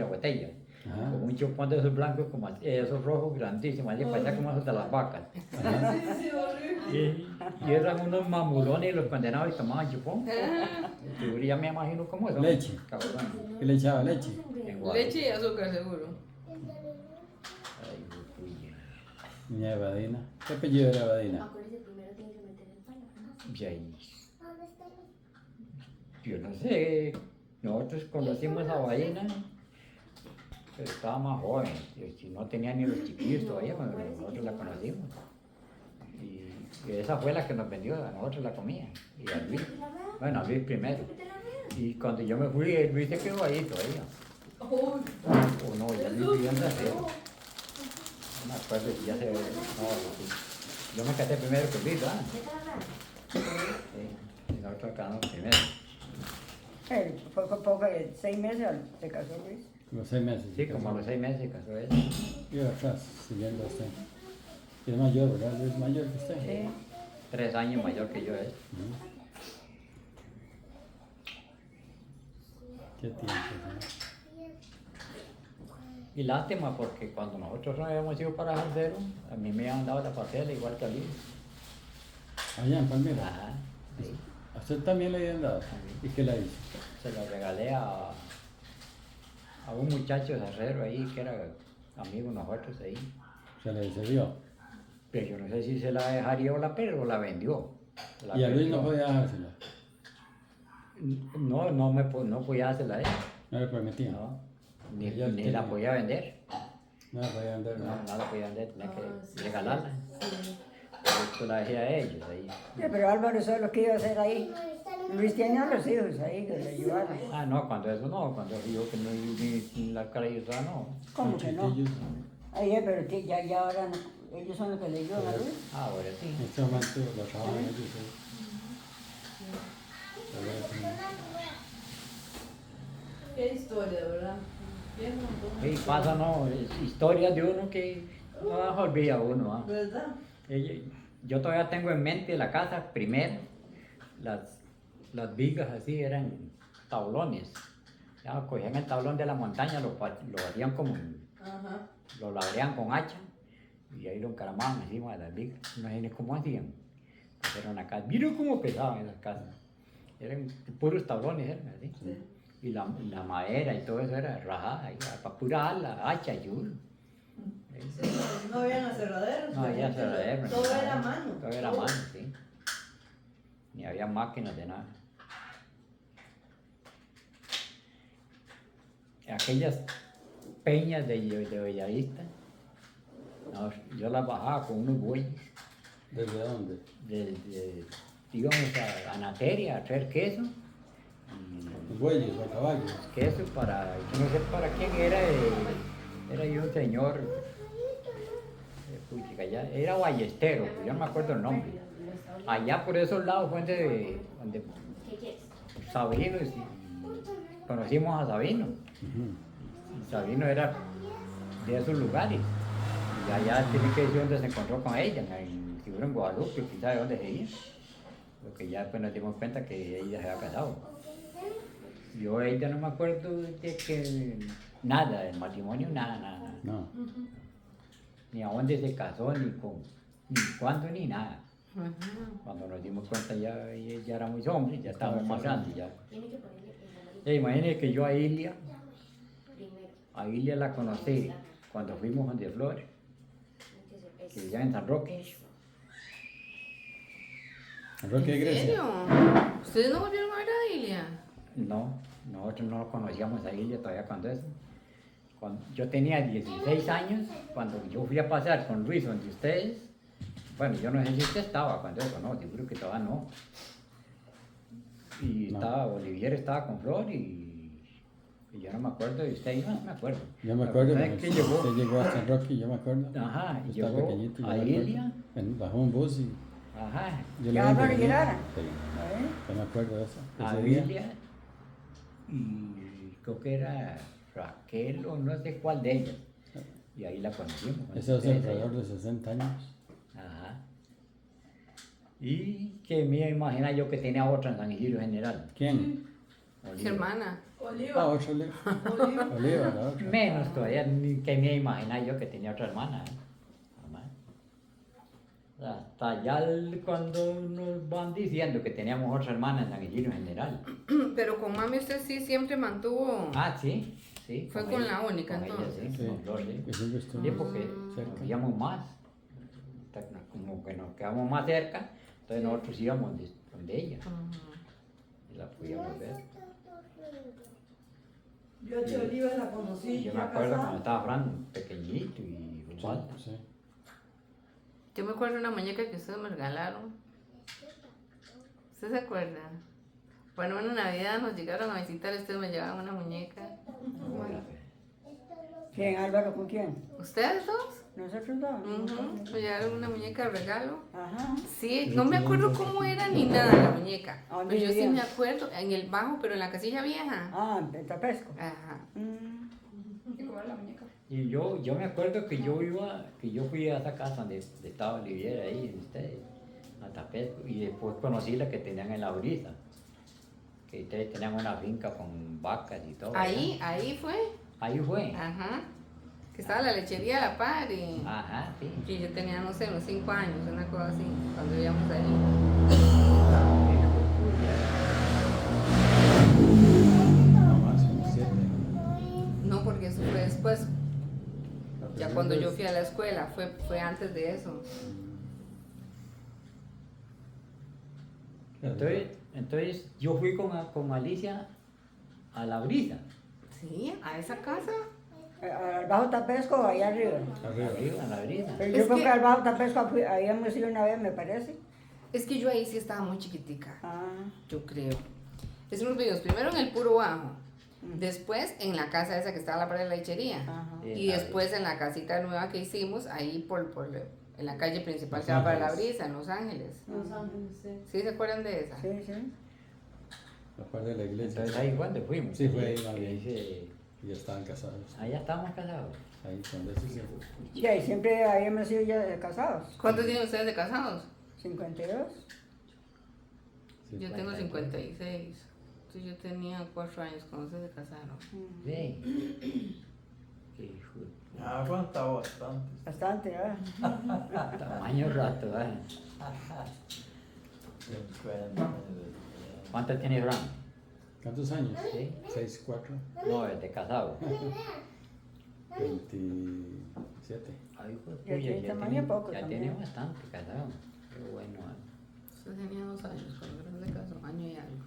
[SPEAKER 1] botella.
[SPEAKER 5] Ajá.
[SPEAKER 1] Con un chupón de esos blancos, como esos rojos grandísimos, así parecía como esos de las vacas.
[SPEAKER 5] Ajá.
[SPEAKER 2] Sí, horrible.
[SPEAKER 1] Y eran unos mamulones los condenados y tomaban chupón. Y ya me imagino cómo eso.
[SPEAKER 5] Leche.
[SPEAKER 1] Cabrón.
[SPEAKER 5] ¿Qué le echaba? Leche.
[SPEAKER 1] En Guadalupe.
[SPEAKER 4] Leche y azúcar, seguro.
[SPEAKER 1] Ay, puya.
[SPEAKER 5] Niña Evadina. ¿Qué apellido era Evadina?
[SPEAKER 7] Acuérdese, primero tiene que meter el palo.
[SPEAKER 1] Y ahí, yo no sé, nosotros conocimos a Vaina, pero estaba más joven, y no tenía ni los chiquillos todavía cuando nosotros la conocimos. Y esa fue la que nos vendió, a nosotros la comida, y a Luis, bueno, a Luis primero. Y cuando yo me fui, Luis se quedó ahí todavía.
[SPEAKER 2] Uy,
[SPEAKER 1] O no, ya Luis vivía en Brasero. No me acuerdo si ya se... No, sí. Yo me casé primero que Luis, ¿verdad? Sí, y nosotros casamos primero.
[SPEAKER 3] Poco, 6 meses se casó Luis.
[SPEAKER 5] Los 6 meses.
[SPEAKER 1] Sí, como a los 6 meses se casó él.
[SPEAKER 5] Yo atrás, siguiendo a usted. Y es mayor, ¿verdad? Es mayor que usted.
[SPEAKER 3] Sí.
[SPEAKER 1] 3 años mayor que yo es.
[SPEAKER 5] Ujú. Qué tiempo, ¿no?
[SPEAKER 1] Y lástima porque cuando nosotros no habíamos ido para Jardero, a mí me habían dado la parcela igual que a Luis.
[SPEAKER 5] Allá en Palmira.
[SPEAKER 1] Ajá, sí.
[SPEAKER 5] ¿A usted también le habían dado? ¿Y qué la hizo?
[SPEAKER 1] Se la regalé a un muchacho de Herrero ahí que era amigo de nosotros ahí.
[SPEAKER 5] Se le cedió.
[SPEAKER 1] Pero yo no sé si se la dejaría o la perdió o la vendió. La
[SPEAKER 5] Y a Luis
[SPEAKER 1] perdió.
[SPEAKER 5] no podía dejársela.
[SPEAKER 1] No podía hacerla a él.
[SPEAKER 5] No le permitía.
[SPEAKER 1] No, ni
[SPEAKER 5] Ya
[SPEAKER 1] la
[SPEAKER 5] tiene-
[SPEAKER 1] podía vender.
[SPEAKER 5] No le podía vender
[SPEAKER 1] No,
[SPEAKER 5] nada.
[SPEAKER 1] no la podía vender, tenía que regalarla. Yo la dejé a ellos ahí.
[SPEAKER 3] Sí, pero Álvaro solo lo que iba a hacer ahí. Luis tiene a los hijos ahí que le ayudaron.
[SPEAKER 1] Ah, no, cuando eso no, cuando yo que no ni la cara yo no.
[SPEAKER 3] ¿Cómo que no?
[SPEAKER 5] Chiquillos.
[SPEAKER 3] Ahí, pero ya ahora no, ellos son los que le ayudan a Luis.
[SPEAKER 1] Ah, ahora sí.
[SPEAKER 5] En este momento lo trabajan ellos. ¿Sí?
[SPEAKER 2] qué historia, ¿verdad? Qué montón.
[SPEAKER 1] Y pasa, no, es historias de uno que no las olvida uno. ¿Ah?
[SPEAKER 2] ¿Verdad?
[SPEAKER 1] Yo todavía tengo en mente la casa primero, las vigas así eran tablones. Ya cogían el tablón de la montaña, lo hacían como,
[SPEAKER 2] Ajá.
[SPEAKER 1] lo labreaban con hacha y ahí lo encaramaban encima de las vigas. Imagínense cómo hacían. Pues era una casa, miren cómo pesaban esas casas. Eran puros tablones, eran así.
[SPEAKER 2] Sí.
[SPEAKER 1] Y la madera y todo eso era rajada, para pura ala, hacha y uno.
[SPEAKER 2] Sí, no habían aserraderos.
[SPEAKER 1] No había aserradero,
[SPEAKER 2] Todo
[SPEAKER 1] ni nada.
[SPEAKER 2] era a mano.
[SPEAKER 1] Todo era a mano, sí. Ni había máquinas de nada. Aquellas peñas de Bellavista, no, yo las bajaba con unos bueyes.
[SPEAKER 5] ¿Desde dónde?
[SPEAKER 1] Íbamos a Anateria a traer queso.
[SPEAKER 5] Los bueyes, los caballos.
[SPEAKER 1] Queso para, yo no sé para quién era, era yo un señor, puchica, allá era Ballestero, pues yo no me acuerdo el nombre. Allá por esos lados fue donde
[SPEAKER 7] ¿Qué quieres?
[SPEAKER 1] Sabino, y conocimos a Sabino.
[SPEAKER 5] Ujú.
[SPEAKER 1] Y Sabino era de esos lugares. Y allá tiene que decir dónde se encontró con ella, seguro en Guadalupe, quién sabe dónde se iba. Porque ya después nos dimos cuenta que ella se había casado. Yo de ella no me acuerdo de que nada, del matrimonio, nada.
[SPEAKER 5] No.
[SPEAKER 1] Ni a dónde se casó, ni cuándo, ni nada.
[SPEAKER 4] Ajá.
[SPEAKER 1] Cuando nos dimos cuenta ya éramos hombres, ya estábamos más grandes ya.
[SPEAKER 7] Tiene que ponerle el amarillo
[SPEAKER 1] Imagínense que yo
[SPEAKER 7] primero.
[SPEAKER 1] a Ilia la conocí cuando fuimos a de Flores,
[SPEAKER 7] Tiene que
[SPEAKER 1] que
[SPEAKER 7] ser
[SPEAKER 1] vivía en San Roque.
[SPEAKER 7] eso.
[SPEAKER 5] Roque de
[SPEAKER 4] ¿En
[SPEAKER 5] Grecia.
[SPEAKER 4] serio? ¿Ustedes no volvieron a ver a Ilia?
[SPEAKER 1] No, nosotros no conocíamos a Ilia todavía cuando eso. Yo tenía 16 años, cuando yo fui a pasar con Luis donde ustedes, bueno, yo no sé si usted estaba cuando eso, no, seguro que todavía no. Y
[SPEAKER 5] No.
[SPEAKER 1] Olivier estaba con Flor y yo no me acuerdo de usted, yo no me acuerdo.
[SPEAKER 5] Yo me acuerdo
[SPEAKER 1] ¿Sabes
[SPEAKER 5] cuando
[SPEAKER 1] qué llegó?
[SPEAKER 5] usted llegó a San Roque, yo me acuerdo.
[SPEAKER 1] Ajá, y
[SPEAKER 5] Estaba
[SPEAKER 1] llegó
[SPEAKER 5] pequeñito, yo
[SPEAKER 1] a
[SPEAKER 5] me acuerdo.
[SPEAKER 1] Ilia,
[SPEAKER 5] Bajó un bus y
[SPEAKER 1] ajá,
[SPEAKER 5] yo
[SPEAKER 3] ¿Ya
[SPEAKER 5] vi
[SPEAKER 3] no
[SPEAKER 5] que venía.
[SPEAKER 3] llegaron?
[SPEAKER 5] Sí,
[SPEAKER 3] ¿Eh?
[SPEAKER 5] yo me acuerdo de eso.
[SPEAKER 1] a
[SPEAKER 5] Ese día.
[SPEAKER 1] Ilia, y creo que era Raquel o no sé cuál de ellas. Y ahí la conocimos.
[SPEAKER 5] Eso es
[SPEAKER 1] Ustedes,
[SPEAKER 5] alrededor de 60 años.
[SPEAKER 1] Ajá. Y que me imagina yo que tenía otra en San Isidro General.
[SPEAKER 5] ¿Quién?
[SPEAKER 4] ¿Qué
[SPEAKER 1] Oliva.
[SPEAKER 4] hermana?
[SPEAKER 5] Ah,
[SPEAKER 2] Oliva.
[SPEAKER 5] otro Oliva.
[SPEAKER 2] Oliva.
[SPEAKER 5] Oliva, la otra.
[SPEAKER 1] Menos todavía, ni que me imagina yo que tenía otra hermana. Jamás. Hasta ya cuando nos van diciendo que teníamos otra hermana en San Isidro General.
[SPEAKER 4] Pero con mami usted sí siempre mantuvo.
[SPEAKER 1] Ah, sí, sí.
[SPEAKER 4] Fue con
[SPEAKER 1] ella,
[SPEAKER 4] la única,
[SPEAKER 1] con ella,
[SPEAKER 4] entonces.
[SPEAKER 1] sí, con Flor, sí.
[SPEAKER 5] Que siempre estuvo.
[SPEAKER 1] Sí, porque
[SPEAKER 5] cerca.
[SPEAKER 1] nos veíamos más, como que nos quedamos más cerca, entonces nosotros íbamos donde ella
[SPEAKER 4] Ajá.
[SPEAKER 1] y la podíamos ver.
[SPEAKER 2] Yo a Tia Oliva la conocí
[SPEAKER 1] Y yo me
[SPEAKER 2] ya
[SPEAKER 1] acuerdo cuando
[SPEAKER 2] casada.
[SPEAKER 1] estaba Fran pequeñito y
[SPEAKER 5] Sí,
[SPEAKER 1] Osvaldo.
[SPEAKER 5] sí.
[SPEAKER 4] Yo me acuerdo de una muñeca que ustedes me regalaron. ¿Usted se acuerda? Bueno, una Navidad nos llegaron a visitar y ustedes me llevaban una muñeca.
[SPEAKER 3] ¿Quién? ¿Álvaro con quién?
[SPEAKER 4] ¿Ustedes dos?
[SPEAKER 3] ¿Nosotros dos?
[SPEAKER 4] Ujú. Me llevaron una muñeca de regalo.
[SPEAKER 3] Ajá.
[SPEAKER 4] Sí, no me acuerdo cómo era ni nada la muñeca.
[SPEAKER 3] ¿A dónde
[SPEAKER 4] Pero yo sí
[SPEAKER 3] vivían?
[SPEAKER 4] me acuerdo, en el bajo, pero en la casilla vieja.
[SPEAKER 3] Ah, en Tapesco.
[SPEAKER 4] Ajá.
[SPEAKER 3] Mm.
[SPEAKER 7] ¿Y cómo era la muñeca?
[SPEAKER 1] Y yo me acuerdo que yo fui a esa casa donde estaba Oliviera ahí, en ustedes, a Tapesco, y después conocí la que tenían en la brisa, que ustedes tenían una finca con vacas y todo.
[SPEAKER 4] Ahí fue.
[SPEAKER 1] ¿verdad? Ahí fue.
[SPEAKER 4] Ajá. Que estaba la lechería a la par y...
[SPEAKER 1] Ajá, sí.
[SPEAKER 4] Y yo tenía, no sé, unos 5 años, una cosa así, cuando íbamos ahí.
[SPEAKER 5] No más, como 7.
[SPEAKER 4] No, porque eso fue después.
[SPEAKER 5] La
[SPEAKER 4] Ya
[SPEAKER 5] primera
[SPEAKER 4] cuando yo
[SPEAKER 5] vez-
[SPEAKER 4] fui a la escuela, fue antes de eso.
[SPEAKER 1] Entonces yo fui con Alicia a la brisa,
[SPEAKER 4] Sí, a esa casa.
[SPEAKER 3] ¿Al Bajo Tapesco o allá arriba?
[SPEAKER 5] Arriba.
[SPEAKER 1] arriba, a la brisa.
[SPEAKER 3] Pero
[SPEAKER 4] Es
[SPEAKER 3] yo creo
[SPEAKER 4] que-
[SPEAKER 3] que al Bajo Tapesco ahí hemos ido una vez, me parece.
[SPEAKER 4] Es que yo ahí sí estaba muy chiquitica,
[SPEAKER 3] Ah,
[SPEAKER 4] yo creo. Hicimos videos primero en el puro bajo, después en la casa esa que estaba a la par de la lechería.
[SPEAKER 3] ajá.
[SPEAKER 1] Sí,
[SPEAKER 4] Y
[SPEAKER 1] la
[SPEAKER 4] después en la casita nueva que hicimos, ahí en la calle principal
[SPEAKER 5] Los
[SPEAKER 4] que va para la
[SPEAKER 5] Ángeles.
[SPEAKER 4] brisa, en Los Ángeles.
[SPEAKER 2] Los Ángeles, sí.
[SPEAKER 4] ¿Sí se acuerdan de esa?
[SPEAKER 3] Sí, sí.
[SPEAKER 5] La parte de la iglesia.
[SPEAKER 1] Entonces ahí fue donde fuimos.
[SPEAKER 5] Sí, fue ahí,
[SPEAKER 1] Que
[SPEAKER 5] más bien.
[SPEAKER 1] dice,
[SPEAKER 5] Y ya estaban casados.
[SPEAKER 1] allá estábamos casados.
[SPEAKER 5] Ahí cuando eso se fue.
[SPEAKER 3] Sí, ahí siempre habíamos sido ya casados.
[SPEAKER 4] ¿Cuántos tienen ustedes de casados?
[SPEAKER 3] 52.
[SPEAKER 5] Sí.
[SPEAKER 4] Yo tengo 56. Entonces yo tenía 4 años cuando ustedes se casaron.
[SPEAKER 1] Sí. Qué hijo de
[SPEAKER 6] Ha aguantado bastante.
[SPEAKER 3] Bastante, ¿verdad?
[SPEAKER 1] tamaño rato, ¿eh?
[SPEAKER 6] 50 años.
[SPEAKER 1] ¿Cuánto tiene Fran?
[SPEAKER 5] ¿Cuántos años?
[SPEAKER 1] Sí.
[SPEAKER 5] 6, 4,
[SPEAKER 1] No, es de casado.
[SPEAKER 5] 27.
[SPEAKER 1] Ay, hijo de
[SPEAKER 3] Ya
[SPEAKER 1] puya,
[SPEAKER 3] tiene tamaño poco
[SPEAKER 1] ya
[SPEAKER 3] también.
[SPEAKER 1] tiene bastante casado. Qué bueno.
[SPEAKER 4] Usted tenía 2 años cuando Fran se casó, año y algo.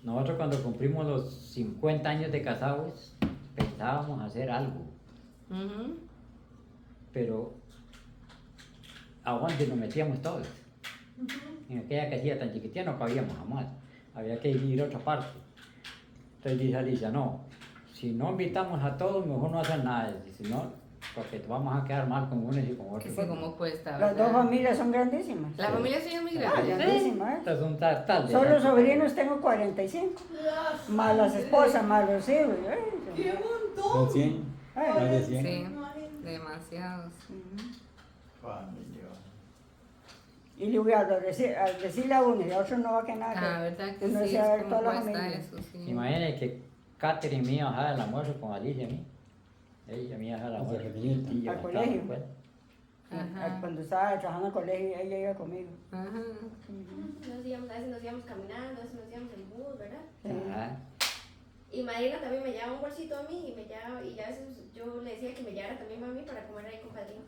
[SPEAKER 1] Nosotros cuando cumplimos los 50 años de casados, pensábamos hacer algo,
[SPEAKER 4] Ujú.
[SPEAKER 1] pero ¿a dónde nos metíamos todos? En aquella casilla tan chiquitita no cabíamos jamás, había que ir a otra parte. Entonces dice Alicia, no, si no invitamos a todos, mejor no hacer nada. Si no, porque te vamos a quedar mal con unos y con
[SPEAKER 4] Que
[SPEAKER 1] otros.
[SPEAKER 4] sí, como cuesta,
[SPEAKER 3] Las dos
[SPEAKER 4] ¿verdad?
[SPEAKER 3] familias son grandísimas.
[SPEAKER 4] La familia sí es muy grande. ya.
[SPEAKER 3] Grandísimas, ¿eh?
[SPEAKER 1] Esto es un tal de...
[SPEAKER 3] Solo sobrinos tengo 45. Más las esposas, más los hijos.
[SPEAKER 2] ¡Qué
[SPEAKER 5] Son
[SPEAKER 2] montón!
[SPEAKER 5] 100,
[SPEAKER 3] Ay,
[SPEAKER 5] más de 100.
[SPEAKER 4] Sí, demasiados.
[SPEAKER 6] Familia.
[SPEAKER 3] Y le voy a decirle a uno y a otro no va a quedar nada.
[SPEAKER 4] Ah, ¿verdad que
[SPEAKER 3] uno
[SPEAKER 4] sí?
[SPEAKER 3] se va a ver
[SPEAKER 4] Es
[SPEAKER 3] toda
[SPEAKER 4] como
[SPEAKER 3] la
[SPEAKER 4] cuesta
[SPEAKER 3] familia.
[SPEAKER 4] eso, sí.
[SPEAKER 1] Imagínate que Catherine me iba a dejar el almuerzo con Alicia a mí. Ella me iba a dejar el
[SPEAKER 5] O sea,
[SPEAKER 1] almuerzo.
[SPEAKER 5] que pequeñita.
[SPEAKER 1] Y yo
[SPEAKER 3] Al
[SPEAKER 1] estaba
[SPEAKER 3] colegio.
[SPEAKER 1] en la escuela.
[SPEAKER 4] Ajá.
[SPEAKER 3] Cuando estaba trabajando en el colegio, ella iba conmigo.
[SPEAKER 4] Ajá.
[SPEAKER 7] Nos íbamos, a veces nos íbamos caminando, a veces nos íbamos en bus, ¿verdad?
[SPEAKER 1] Ajá.
[SPEAKER 7] Y Marina también me llevaba un bolsito a mí y me llevaba, y a veces yo le decía que me llevara también a mí para comer ahí con Padrino.